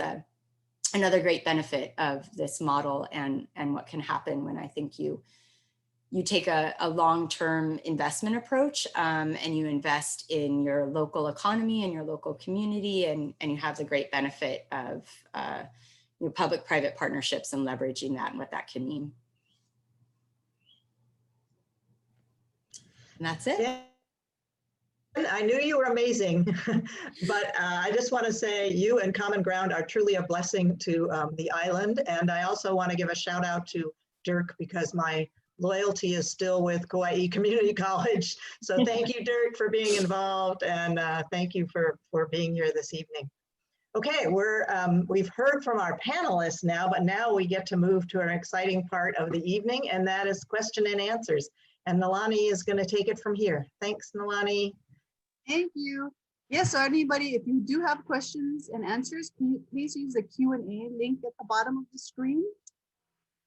another great benefit of this model and what can happen when I think you take a long-term investment approach and you invest in your local economy and your local community, and you have the great benefit of public-private partnerships and leveraging that and what that can mean. And that's it.
Yeah. I knew you were amazing, but I just want to say you and Common Ground are truly a blessing to the island. And I also want to give a shout out to Dirk, because my loyalty is still with Kauai Community College. So thank you, Dirk, for being involved, and thank you for being here this evening. Okay, we've heard from our panelists now, but now we get to move to an exciting part of the evening, and that is question and answers. And Nalani is going to take it from here. Thanks, Nalani.
Thank you. Yes, so anybody, if you do have questions and answers, please use the Q&A link at the bottom of the screen.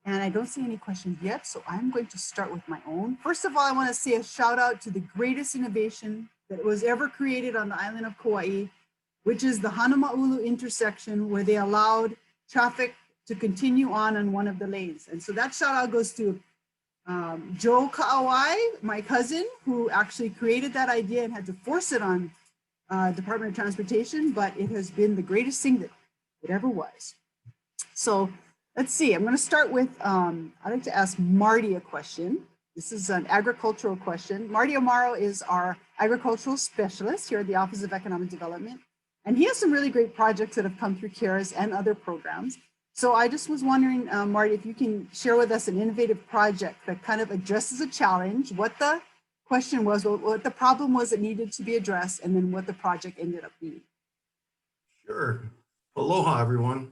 And I don't see any questions yet, so I'm going to start with my own. First of all, I want to say a shout out to the greatest innovation that was ever created on the island of Kauai, which is the Hanamaulu intersection, where they allowed traffic to continue on one of the lanes. And so that shout out goes to Joe Kaua, my cousin, who actually created that idea and had to force it on Department of Transportation, but it has been the greatest thing that it ever was. So let's see, I'm going to start with, I'd like to ask Marty a question. This is an agricultural question. Marty Amaro is our agricultural specialist here at the Office of Economic Development. And he has some really great projects that have come through CARES and other programs. So I just was wondering, Marty, if you can share with us an innovative project that kind of addresses a challenge, what the question was, what the problem was that needed to be addressed, and then what the project ended up being.
Sure. Aloha, everyone.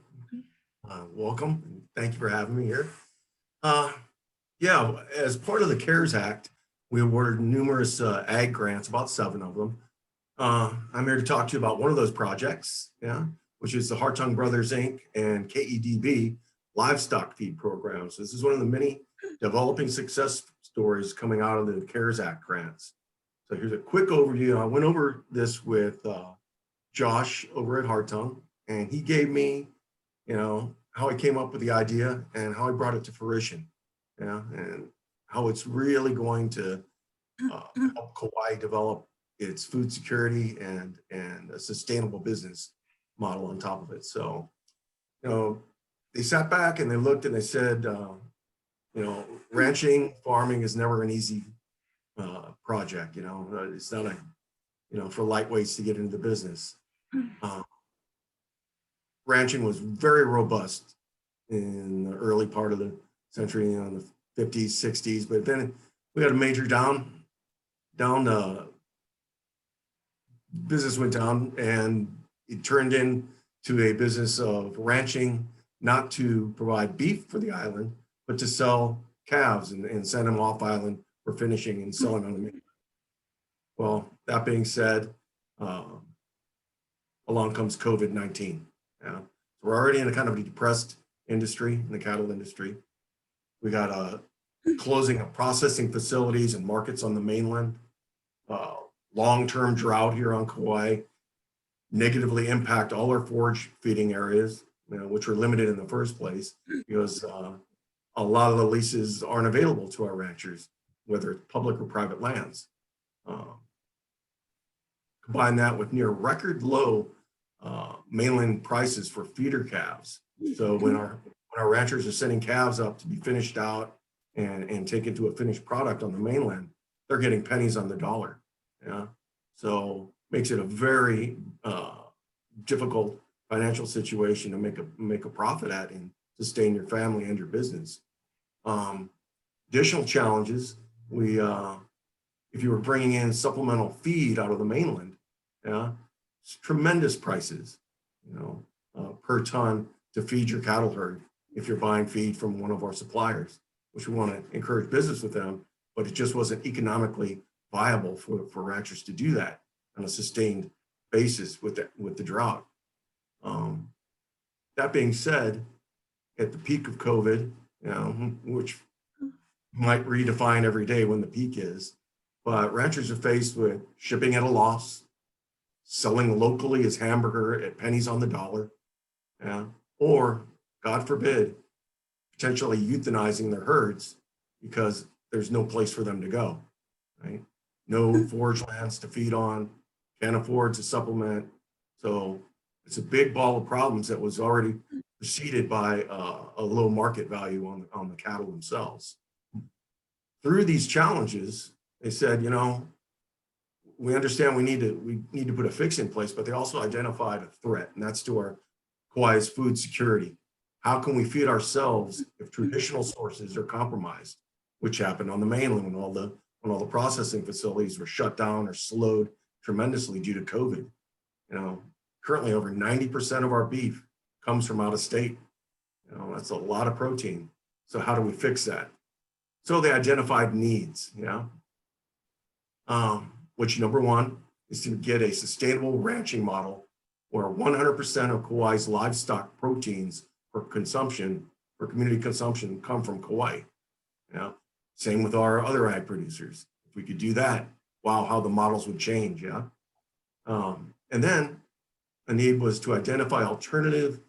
Welcome. And thank you for having me here. Yeah, as part of the CARES Act, we awarded numerous ag grants, about 7 of them. I'm here to talk to you about one of those projects, which is the Hartung Brothers Inc. and KEDB livestock feed programs. This is one of the many developing success stories coming out of the CARES Act grants. So here's a quick overview. I went over this with Josh over at Hartung, and he gave me, how he came up with the idea and how he brought it to fruition, and how it's really going to help Kauai develop its food security and a sustainable business model on top of it. So, they sat back and they looked and they said, ranching, farming is never an easy project. It's not for lightweights to get into the business. Ranching was very robust in the early part of the century, in the 50s, 60s, but then we had a major business went down, and it turned into a business of ranching, not to provide beef for the island, but to sell calves and send them off island for finishing and selling on the mainland. Well, that being said, along comes COVID-19. We're already in a kind of a depressed industry, in the cattle industry. We got a closing of processing facilities and markets on the mainland. Long-term drought here on Kauai negatively impact all our forage feeding areas, which were limited in the first place because a lot of the leases aren't available to our ranchers, whether it's public or private lands. Combine that with near record low mainland prices for feeder calves. So when our ranchers are sending calves up to be finished out and taken to a finished product on the mainland, they're getting pennies on the dollar. So makes it a very difficult financial situation to make a profit at and sustain your family and your business. Additional challenges, if you were bringing in supplemental feed out of the mainland, it's tremendous prices, per ton to feed your cattle herd if you're buying feed from one of our suppliers, which we want to encourage business with them, but it just wasn't economically viable for ranchers to do that on a sustained basis with the drought. That being said, at the peak of COVID, which might redefine every day when the peak is, but ranchers are faced with shipping at a loss, selling locally as hamburger at pennies on the dollar, or, God forbid, potentially euthanizing their herds because there's no place for them to go, right? No forage lands to feed on, can't afford to supplement. So it's a big ball of problems that was already preceded by a low market value on the cattle themselves. Through these challenges, they said, we understand we need to put a fix in place, but they also identified a threat, and that's to our Kauai's food security. How can we feed ourselves if traditional sources are compromised? which happened on the mainland when all the processing facilities were shut down or slowed tremendously due to COVID. You know, currently over 90% of our beef comes from out of state. You know, that's a lot of protein. So how do we fix that? So they identified needs, you know, which number one is to get a sustainable ranching model where 100% of Kauai's livestock proteins for consumption, for community consumption, come from Kauai. You know, same with our other ag producers. If we could do that, wow, how the models would change, yeah. And then a need was to identify alternative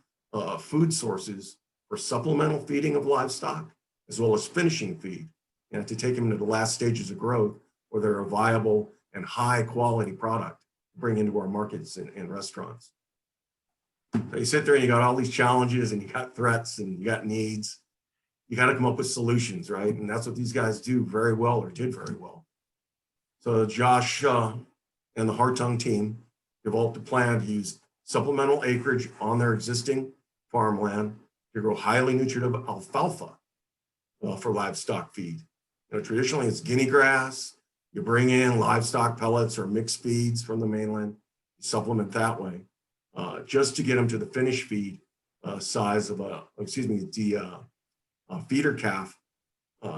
food sources for supplemental feeding of livestock, as well as finishing feed, and to take them into the last stages of growth where they're a viable and high quality product to bring into our markets and restaurants. So you sit there and you got all these challenges and you got threats and you got needs. You got to come up with solutions, right? And that's what these guys do very well, or did very well. So Josh and the Hartung team developed a plan to use supplemental acreage on their existing farmland to grow highly nutritive alfalfa for livestock feed. You know, traditionally it's guinea grass. You bring in livestock pellets or mixed feeds from the mainland, you supplement that way, just to get them to the finished feed size of the feeder calf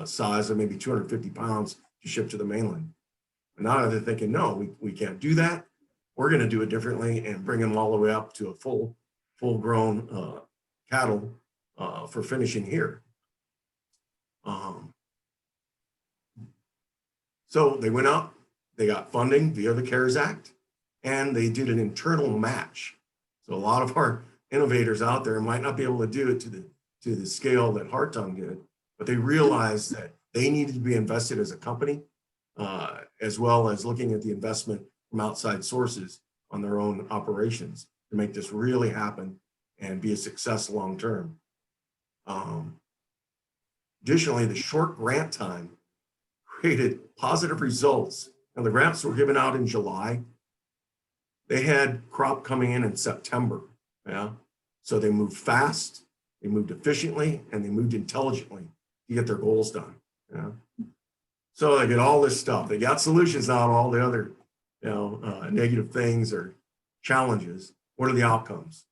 size of maybe 250 pounds to ship to the mainland. And now they're thinking, no, we can't do that. We're going to do it differently and bring them all the way up to a full grown cattle for finishing here. So they went up, they got funding via the CARES Act, and they did an internal match. So a lot of our innovators out there might not be able to do it to the scale that Hartung did, but they realized that they needed to be invested as a company, as well as looking at the investment from outside sources on their own operations to make this really happen and be a success long term. Additionally, the short grant time created positive results. And the grants were given out in July. They had crop coming in September. Yeah. So they moved fast, they moved efficiently, and they moved intelligently to get their goals done. Yeah. So they get all this stuff. They got solutions on all the other, negative things or challenges. What are the outcomes?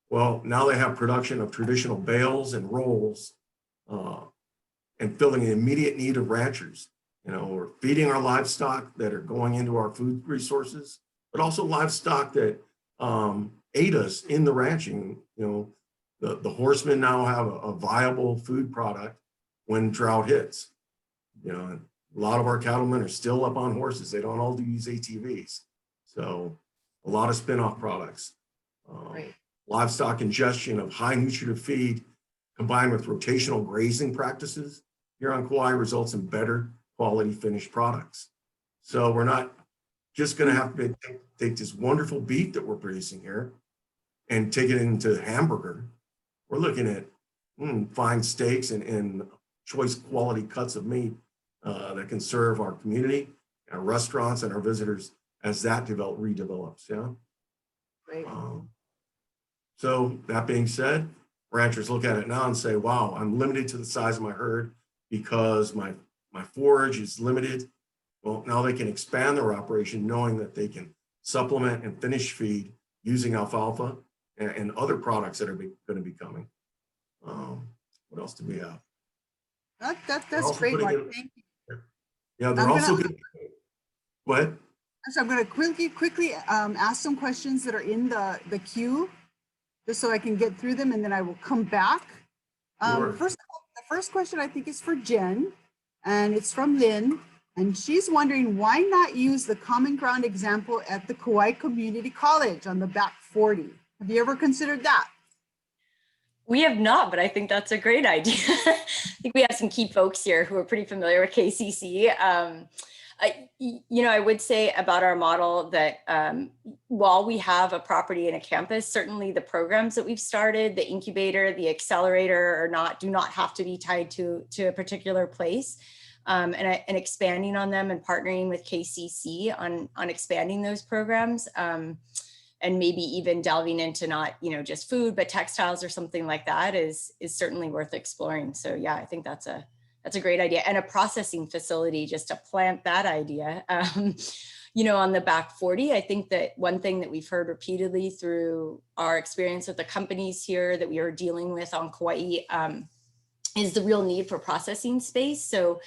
Well, now they have production of traditional bales and rolls and filling an immediate need of ranchers. You know, we're feeding our livestock that are going into our food resources, but also livestock that aid us in the ranching. You know, the horsemen now have a viable food product when drought hits. You know, a lot of our cattlemen are still up on horses. They don't all use ATVs. So a lot of spin-off products.
Right.
Livestock ingestion of high nutritive feed combined with rotational grazing practices here on Kauai results in better quality finished products. So we're not just going to have to take this wonderful beef that we're producing here and take it into hamburger. We're looking at fine steaks and choice quality cuts of meat that can serve our community, our restaurants, and our visitors as that redevelops. Yeah.
Great.
So that being said, ranchers look at it now and say, wow, I'm limited to the size of my herd because my forage is limited. Well, now they can expand their operation knowing that they can supplement and finish feed using alfalfa and other products that are going to be coming. What else do we have?
That's great, Mark. Thank you.
Yeah, they're also going to, go ahead.
So I'm going to quickly ask some questions that are in the queue, just so I can get through them, and then I will come back.
Sure.
First of all, the first question I think is for Jen, and it's from Lynn, and she's wondering why not use the Common Ground example at the Kauai Community College on the back 40? Have you ever considered that?
We have not, but I think that's a great idea. I think we have some key folks here who are pretty familiar with KCC. I would say about our model that while we have a property and a campus, certainly the programs that we've started, the incubator, the accelerator, do not have to be tied to a particular place. And expanding on them and partnering with KCC on expanding those programs. And maybe even delving into not, just food, but textiles or something like that is certainly worth exploring. So yeah, I think that's a That's a great idea. And a processing facility, just to plant that idea. You know, on the back 40, I think that one thing that we've heard repeatedly through our experience with the companies here that we are dealing with on Kauai is the real need for processing space. So,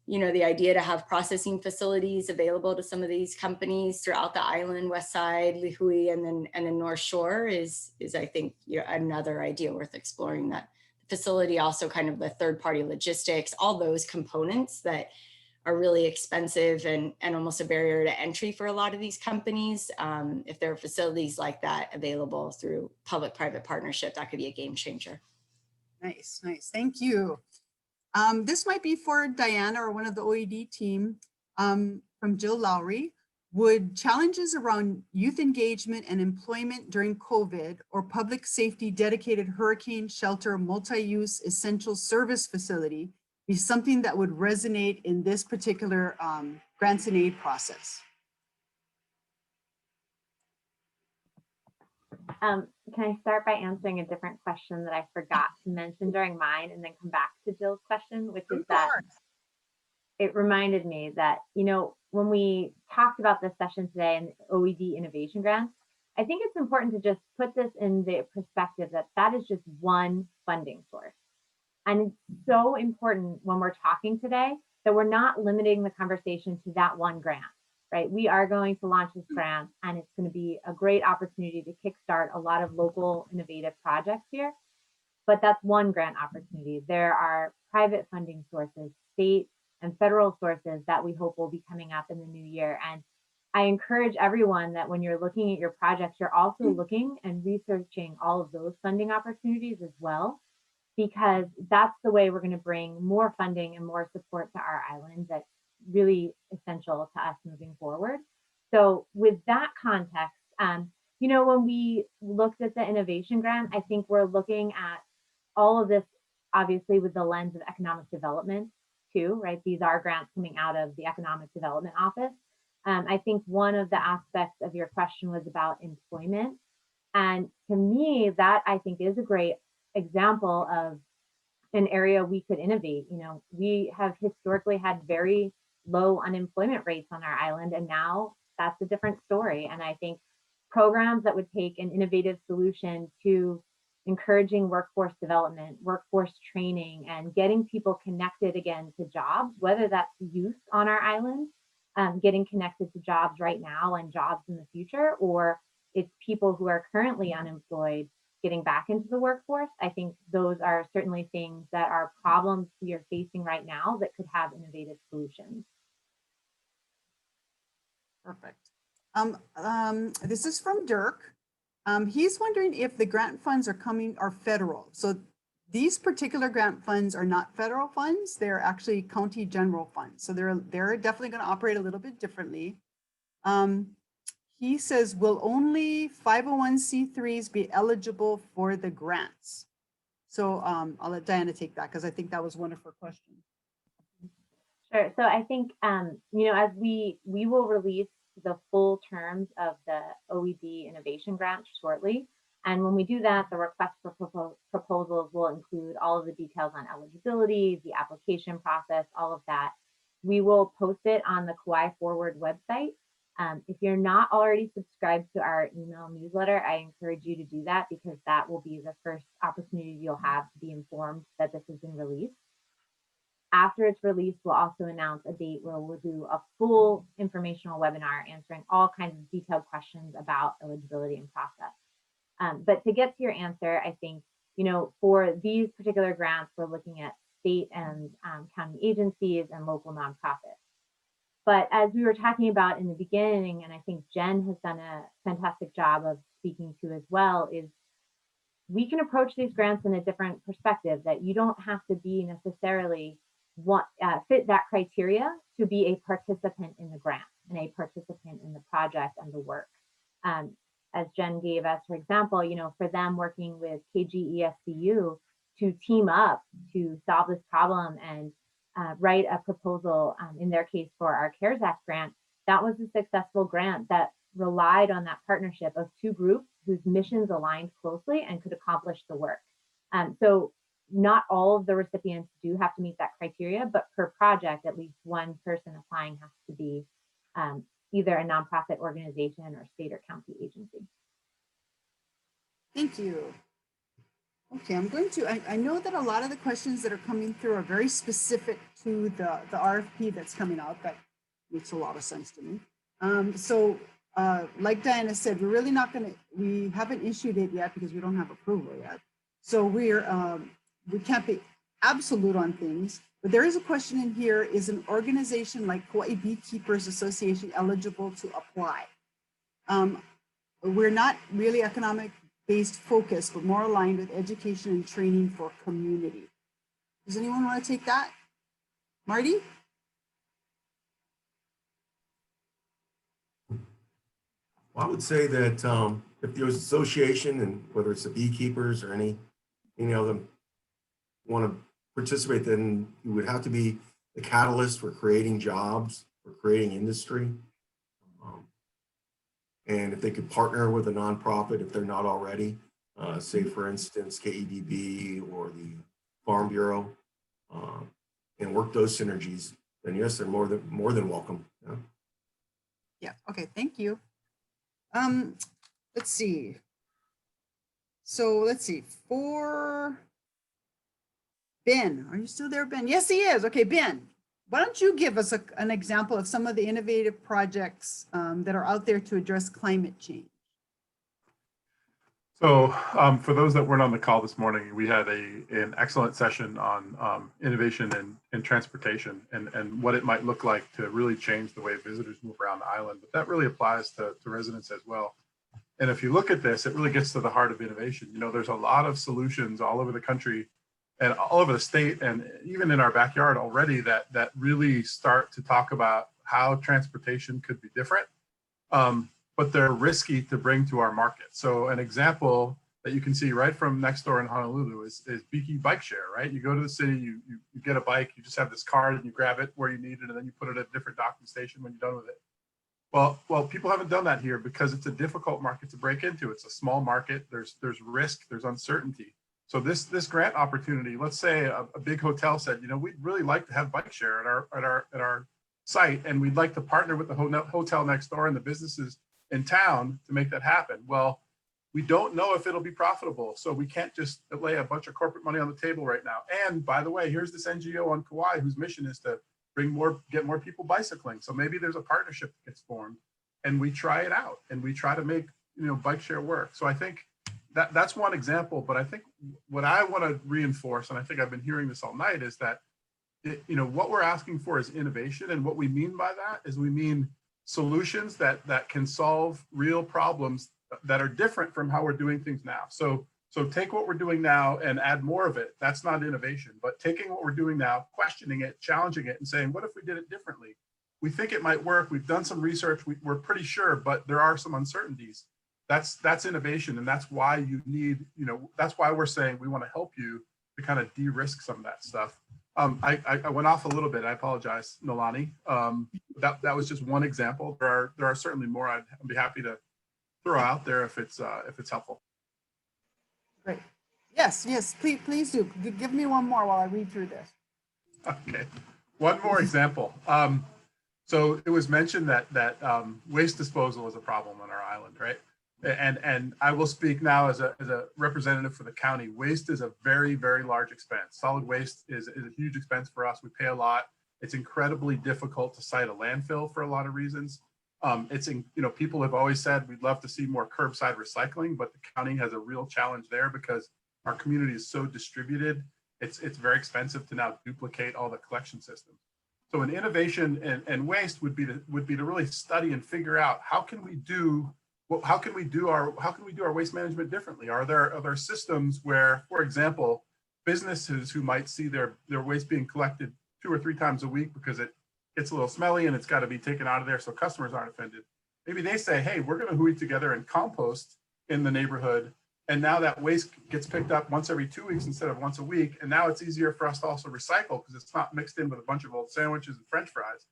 you know, the idea to have processing facilities available to some of these companies throughout the island, West Side, Lihui, and then North Shore is I think, you know, another idea worth exploring. That facility, also kind of the third-party logistics, all those components that are really expensive and almost a barrier to entry for a lot of these companies. If there are facilities like that available through public-private partnership, that could be a game changer.
Nice, nice. Thank you. This might be for Diana or one of the OED team, from Jill Lowry. Would challenges around youth engagement and employment during COVID or public safety dedicated hurricane shelter multi-use essential service facility be something that would resonate in this particular grants and aid process?
Can I start by answering a different question that I forgot to mention during mine and then come back to Jill's question, which is that it reminded me that, you know, when we talked about this session today and OED innovation grants, I think it's important to just put this in the perspective that that is just one funding source. And it's so important when we're talking today that we're not limiting the conversation to that one grant, right? We are going to launch this grant and it's going to be a great opportunity to kickstart a lot of local innovative projects here. But that's one grant opportunity. There are private funding sources, state and federal sources that we hope will be coming up in the new year. And I encourage everyone that when you're looking at your projects, you're also looking and researching all of those funding opportunities as well, because that's the way we're going to bring more funding and more support to our island that's really essential to us moving forward. So with that context, you know, when we looked at the innovation grant, I think we're looking at all of this, obviously, with the lens of economic development too, right? These are grants coming out of the Economic Development Office. I think one of the aspects of your question was about employment. And to me, that I think is a great example of an area we could innovate. You know, we have historically had very low unemployment rates on our island, and now that's a different story. And I think programs that would take an innovative solution to encouraging workforce development, workforce training, and getting people connected again to jobs, whether that's youth on our island, getting connected to jobs right now and jobs in the future, or it's people who are currently unemployed getting back into the workforce. I think those are certainly things that are problems we are facing right now that could have innovative solutions.
Perfect. This is from Dirk. He's wondering if the grant funds are federal. So these particular grant funds are not federal funds. They're actually county general funds. So they're definitely going to operate a little bit differently. He says, will only 501c3s be eligible for the grants? So I'll let Diana take that because I think that was one of her questions.
Sure. So I think, you know, as we will release the full terms of the OED innovation grant shortly. And when we do that, the request for proposals will include all of the details on eligibility, the application process, all of that. We will post it on the Kauai Forward website. If you're not already subscribed to our email newsletter, I encourage you to do that because that will be the first opportunity you'll have to be informed that this has been released. After it's released, we'll also announce a date where we'll do a full informational webinar answering all kinds of detailed questions about eligibility and process. But to get to your answer, I think, you know, for these particular grants, we're looking at state and county agencies and local nonprofits. But as we were talking about in the beginning, and I think Jen has done a fantastic job of speaking to as well, is we can approach these grants in a different perspective, that you don't have to be necessarily fit that criteria to be a participant in the grant and a participant in the project and the work. As Jen gave us, for example, you know, for them working with KGESCU to team up to solve this problem and write a proposal, in their case for our CARES Act grant, that was a successful grant that relied on that partnership of two groups whose missions aligned closely and could accomplish the work. So Not all of the recipients do have to meet that criteria, but per project, at least one person applying has to be either a nonprofit organization or state or county agency.
Thank you. Okay, I'm going to, I know that a lot of the questions that are coming through are very specific to the RFP that's coming out. That makes a lot of sense to me. Like Diana said, we're really not going to, we haven't issued it yet because we don't have approval yet. So we can't be absolute on things, but there is a question in here: is an organization like Kauai Beekeepers Association eligible to apply? We're not really economic-based focused, but more aligned with education and training for community. Does anyone want to take that? Marty?
Well, I would say that if there's an association, and whether it's the beekeepers or any of them want to participate, then you would have to be the catalyst for creating jobs, for creating industry. And if they could partner with a nonprofit, if they're not already, say for instance, KEDB or the Farm Bureau, and work those synergies, then yes, they're more than welcome. Yeah.
Yeah, okay, thank you. Let's see. So let's see, for Ben, are you still there, Ben? Yes, he is. Okay, Ben, why don't you give us an example of some of the innovative projects that are out there to address climate change?
So for those that weren't on the call this morning, we had an excellent session on innovation in transportation and what it might look like to really change the way visitors move around the island. But that really applies to residents as well. And if you look at this, it really gets to the heart of innovation. You know, there's a lot of solutions all over the country and all over the state and even in our backyard already that really start to talk about how transportation could be different, but they're risky to bring to our market. So an example that you can see right from next door in Honolulu is Beaky Bike Share, right? You go to the city, you get a bike, you just have this card and you grab it where you need it and then you put it at a different docking station when you're done with it. Well, people haven't done that here because it's a difficult market to break into. It's a small market. There's risk. There's uncertainty. So this grant opportunity, let's say a big hotel said, you know, we'd really like to have bike share at our site, and we'd like to partner with the hotel next door and the businesses in town to make that happen. Well, we don't know if it'll be profitable, so we can't just lay a bunch of corporate money on the table right now. And by the way, here's this NGO on Kauai whose mission is to get more people bicycling. So maybe there's a partnership that gets formed and we try it out and we try to make, you know, bike share work. So I think that's one example, but I think what I want to reinforce, and I think I've been hearing this all night, is that, you know, what we're asking for is innovation. And what we mean by that is we mean solutions that can solve real problems that are different from how we're doing things now. So take what we're doing now and add more of it. That's not innovation, but taking what we're doing now, questioning it, challenging it, and saying, what if we did it differently? We think it might work. We've done some research. We're pretty sure, but there are some uncertainties. That's innovation. And that's why you need, you know, that's why we're saying we want to help you to kind of de-risk some of that stuff. I went off a little bit. I apologize, Nolani. That was just one example. There are certainly more. I'd be happy to throw out there if it's helpful.
Great. Yes, please do. Give me one more while I read through this.
Okay, one more example. So it was mentioned that waste disposal is a problem on our island, right? And I will speak now as a representative for the county. Waste is a very, very large expense. Solid waste is a huge expense for us. We pay a lot. It's incredibly difficult to site a landfill for a lot of reasons. People have always said we'd love to see more curbside recycling, but the county has a real challenge there because our community is so distributed. It's very expensive to now duplicate all the collection systems. So an innovation and waste would be to really study and figure out how can we do our waste management differently? Are there systems where, for example, businesses who might see their waste being collected 2 or 3 times a week because it gets a little smelly and it's got to be taken out of there so customers aren't offended. Maybe they say, hey, we're going to hui together and compost in the neighborhood. And now that waste gets picked up once every 2 weeks instead of once a week. And now it's easier for us to also recycle because it's not mixed in with a bunch of old sandwiches and French fries.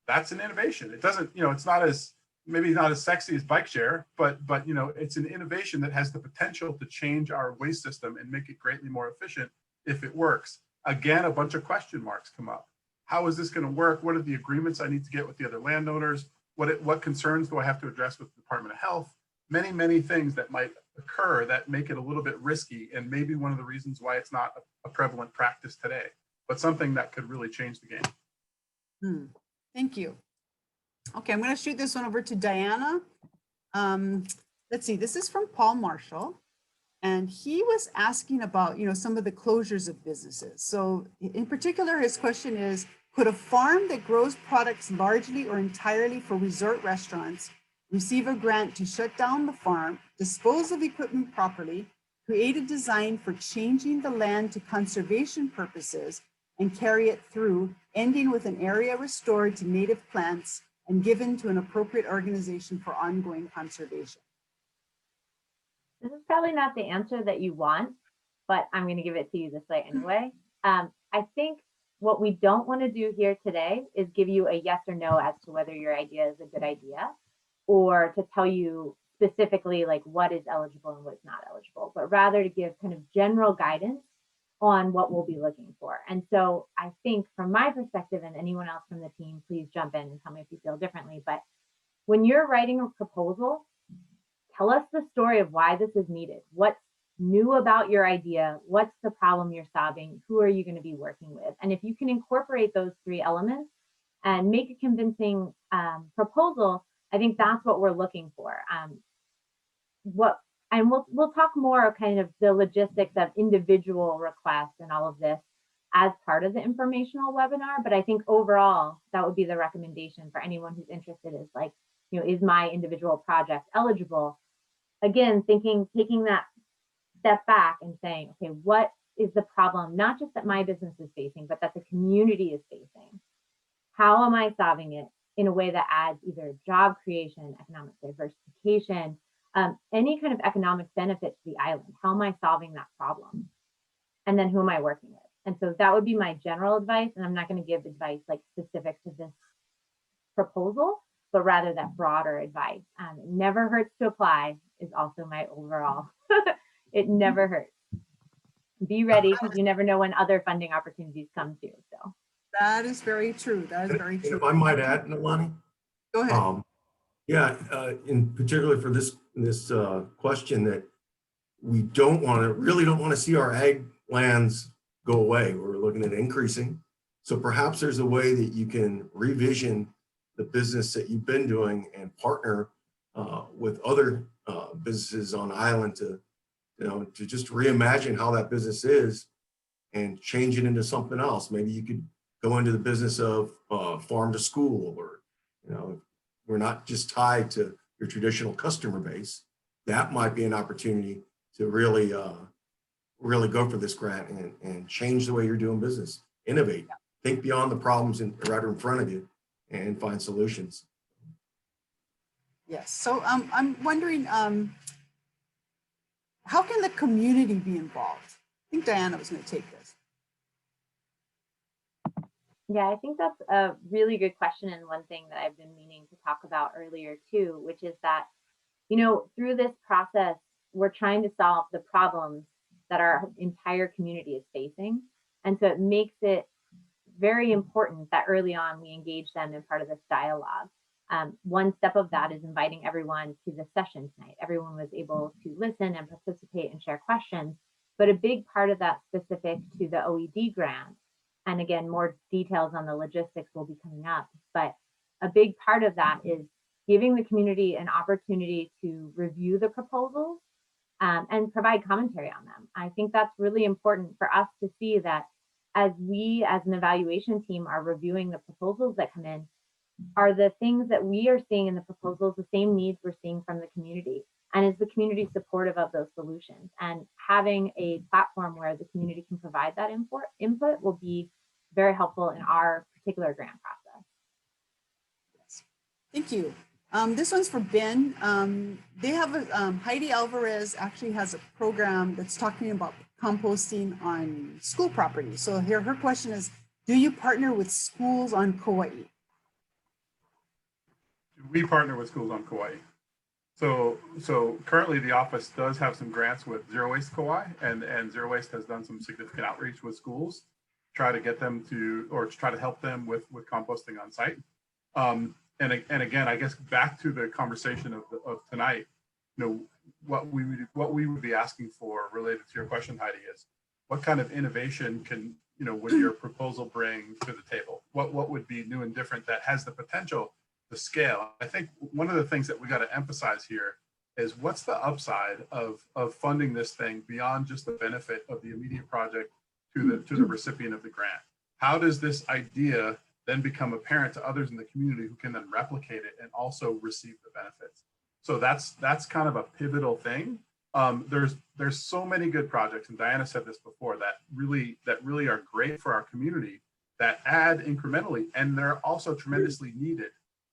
That's an innovation. It doesn't, it's maybe not as sexy as bike share, but it's an innovation that has the potential to change our waste system and make it greatly more efficient. if it works. Again, a bunch of question marks come up. How is this going to work? What are the agreements I need to get with the other landowners? What concerns do I have to address with the Department of Health? Many, many things that might occur that make it a little bit risky, and maybe one of the reasons why it's not a prevalent practice today, but something that could really change the game.
Thank you. Okay, I'm going to shoot this one over to Diana. Let's see, this is from Paul Marshall. And he was asking about, some of the closures of businesses. So in particular, his question is, could a farm that grows products largely or entirely for resort restaurants receive a grant to shut down the farm, dispose of equipment properly, create a design for changing the land to conservation purposes, and carry it through, ending with an area restored to native plants and given to an appropriate organization for ongoing conservation?
This is probably not the answer that you want, but I'm going to give it to you this way anyway. I think what we don't want to do here today is give you a yes or no as to whether your idea is a good idea, or to tell you specifically like what is eligible and what's not eligible, but rather to give kind of general guidance on what we'll be looking for. And so I think from my perspective, and anyone else from the team, please jump in and tell me if you feel differently. But when you're writing a proposal, tell us the story of why this is needed. What's new about your idea? What's the problem you're solving? Who are you going to be working with? And if you can incorporate those three elements and make a convincing proposal, I think that's what we're looking for. We'll talk more kind of the logistics of individual requests and all of this as part of the informational webinar. But I think overall, that would be the recommendation for anyone who's interested, is like, is my individual project eligible? Again, taking that step back and saying, okay, what is the problem, not just that my business is facing, but that the community is facing? How am I solving it in a way that adds either job creation, economic diversification, any kind of economic benefit to the island? How am I solving that problem? And then who am I working with? And so that would be my general advice. And I'm not going to give advice like specific to this proposal, but rather that broader advice. It never hurts to apply is also my overall. It never hurts. Be ready, because you never know when other funding opportunities come too. So
that is very true. That is very true.
If I might add, Nalani.
Go ahead.
In particular for this question, that we really don't want to see our ag lands go away. We're looking at increasing. So perhaps there's a way that you can revision the business that you've been doing and partner with other businesses on the island to just reimagine how that business is and change it into something else. Maybe you could go into the business of farm to school, or we're not just tied to your traditional customer base. That might be an opportunity to really go for this grant and change the way you're doing business. Innovate, think beyond the problems right in front of you, and find solutions.
Yes. So I'm wondering, how can the community be involved? I think Diana was going to take this.
yeah, I think that's a really good question, and one thing that I've been meaning to talk about earlier too, which is that, through this process, we're trying to solve the problems that our entire community is facing. And so it makes it very important that early on we engage them in part of this dialogue. One step of that is inviting everyone to the session tonight. Everyone was able to listen and participate and share questions, but a big part of that specific to the OED grant, and again, more details on the logistics will be coming up, but a big part of that is giving the community an opportunity to review the proposals and provide commentary on them. I think that's really important for us to see that as we, as an evaluation team, are reviewing the proposals that come in, are the things that we are seeing in the proposals the same needs we're seeing from the community? And is the community supportive of those solutions? And having a platform where the community can provide that input will be very helpful in our particular grant process.
Yes. Thank you. This one's for Ben. They have Heidi Alvarez actually has a program that's talking about composting on school property. So here, her question is, do you partner with schools on Kauai?
We partner with schools on Kauai. So currently the office does have some grants with Zero Waste Kauai, and Zero Waste has done some significant outreach with schools, try to get them to, or to try to help them with composting on site. And again, I guess back to the conversation of tonight, you know, what we would be asking for related to your question, Heidi, is what kind of innovation can, you know, would your proposal bring to the table? What would be new and different that has the potential to scale? I think one of the things that we got to emphasize here is what's the upside of funding this thing beyond just the benefit of the immediate project to the recipient of the grant? How does this idea then become apparent to others in the community who can then replicate it and also receive the benefits? So that's kind of a pivotal thing. There's so many good projects, and Diana said this before, that really are great for our community, that add incrementally, and they're also tremendously needed.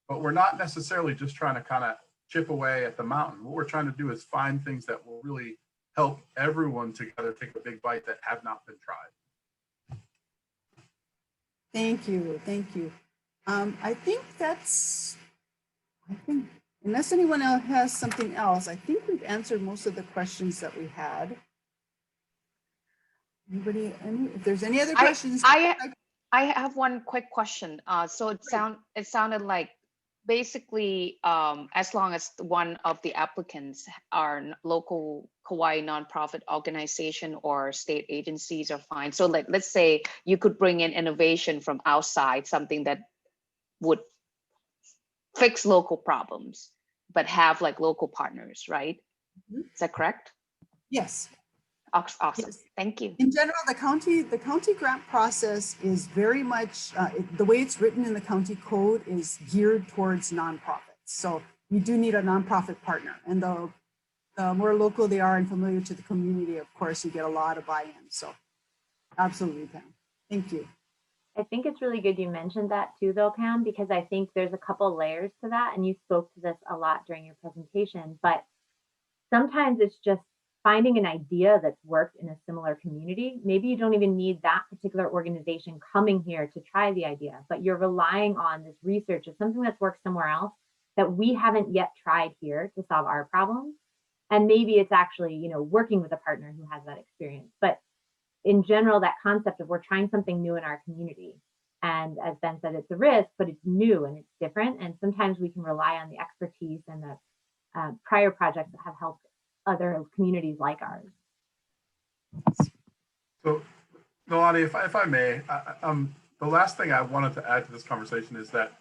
But we're not necessarily just trying to kind of chip away at the mountain. What we're trying to do is find things that will really help everyone together take a big bite that have not been tried.
Thank you. I think unless anyone else has something else, I think we've answered most of the questions that we had. Anybody, if there's any other questions?
I have one quick question. So it sounded like basically, as long as one of the applicants are local Kauai nonprofit organization or state agencies are fine. So like, let's say you could bring in innovation from outside, something that would fix local problems, but have like local partners, right?
Mm-hmm.
Is that correct?
Yes.
Awesome.
Yes.
Thank you.
In general, the county grant process is very much, the way it's written in the county code is geared towards nonprofits. So you do need a nonprofit partner. And the more local they are and familiar to the community, of course, you get a lot of buy-in. So absolutely, Pam. Thank you.
I think it's really good you mentioned that too, though, Pam, because I think there's a couple layers to that, and you spoke to this a lot during your presentation, but sometimes it's just finding an idea that's worked in a similar community. Maybe you don't even need that particular organization coming here to try the idea, but you're relying on this research of something that's worked somewhere else that we haven't yet tried here to solve our problems. And maybe it's actually, you know, working with a partner who has that experience. But in general, that concept of we're trying something new in our community. And as Ben said, it's a risk, but it's new and it's different. And sometimes we can rely on the expertise and the prior projects that have helped other communities like ours.
So, Nolani, if I may, the last thing I wanted to add to this conversation is that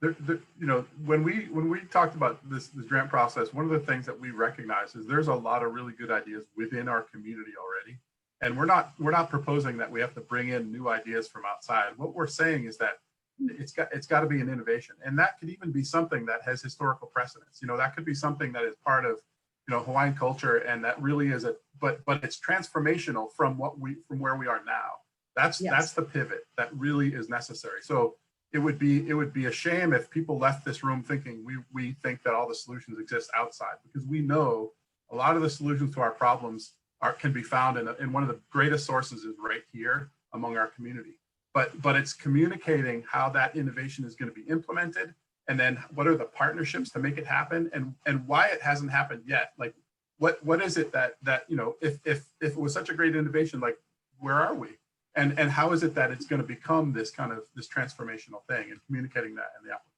you know, when we talked about this grant process, one of the things that we recognize is there's a lot of really good ideas within our community already. And we're not proposing that we have to bring in new ideas from outside. What we're saying is that it's got to be an innovation, and that could even be something that has historical precedence. You know, that could be something that is part of, you know, Hawaiian culture, and that really is but it's transformational from where we are now. That's the pivot that really is necessary. So it would be a shame if people left this room thinking we think that all the solutions exist outside, because we know a lot of the solutions to our problems can be found in one of the greatest sources is right here among our community. But it's communicating how that innovation is going to be implemented, and then what are the partnerships to make it happen, and why it hasn't happened yet. Like what is it that you know, if it was such a great innovation, like where are we, and how is it that it's going to become this transformational thing, and communicating that in the application.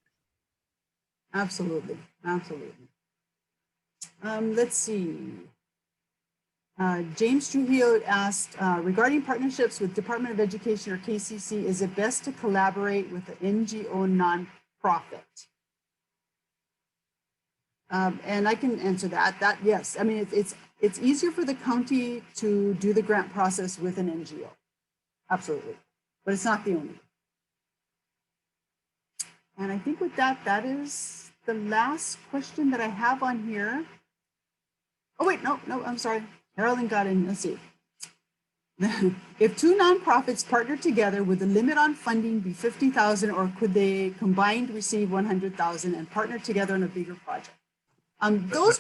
Absolutely. Let's see. James Trujillo asked, regarding partnerships with Department of Education or KCC, is it best to collaborate with an NGO nonprofit? And I can answer that. Yes, I mean, it's easier for the county to do the grant process with an NGO. Absolutely. But it's not the only. And I think with that is the last question that I have on here. Oh, wait, no, I'm sorry. Carolyn got in, let's see. If two nonprofits partner together, would the limit on funding be 50,000, or could they combined receive 100,000 and partner together on a bigger project? Those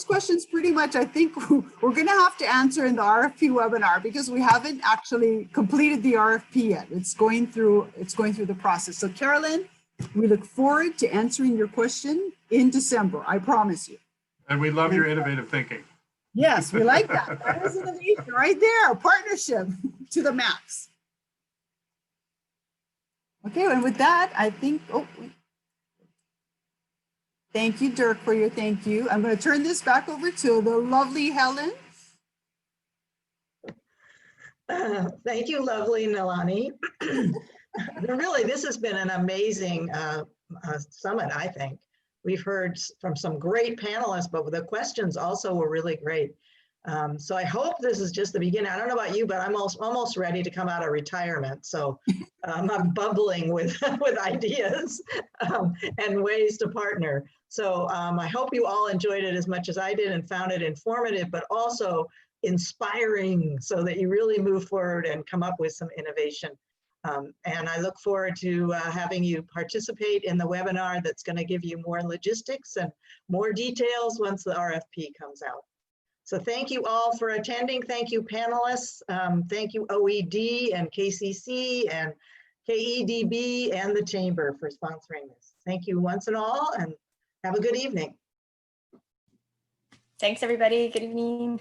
questions pretty much, I think we're gonna have to answer in the RFP webinar, because we haven't actually completed the RFP yet. It's going through the process. So Carolyn, we look forward to answering your question in December, I promise you.
And we love your innovative thinking.
Yes, we like that. That is innovation right there, partnership to the max. Okay, and with that, I think, thank you, Dirk, for your thank you. I'm going to turn this back over to the lovely Helen.
Thank you, lovely Nalani. Really, this has been an amazing summit, I think. We've heard from some great panelists, but the questions also were really great. So I hope this is just the beginning. I don't know about you, but I'm almost ready to come out of retirement. So I'm bubbling with, with ideas and ways to partner. So I hope you all enjoyed it as much as I did and found it informative, but also inspiring so that you really move forward and come up with some innovation. And I look forward to having you participate in the webinar that's going to give you more logistics and more details once the RFP comes out. So thank you all for attending. Thank you, panelists. Thank you, OED and KCC and KEDB and the Chamber for sponsoring this. Thank you once and all, and have a good evening.
Thanks, everybody. Good evening.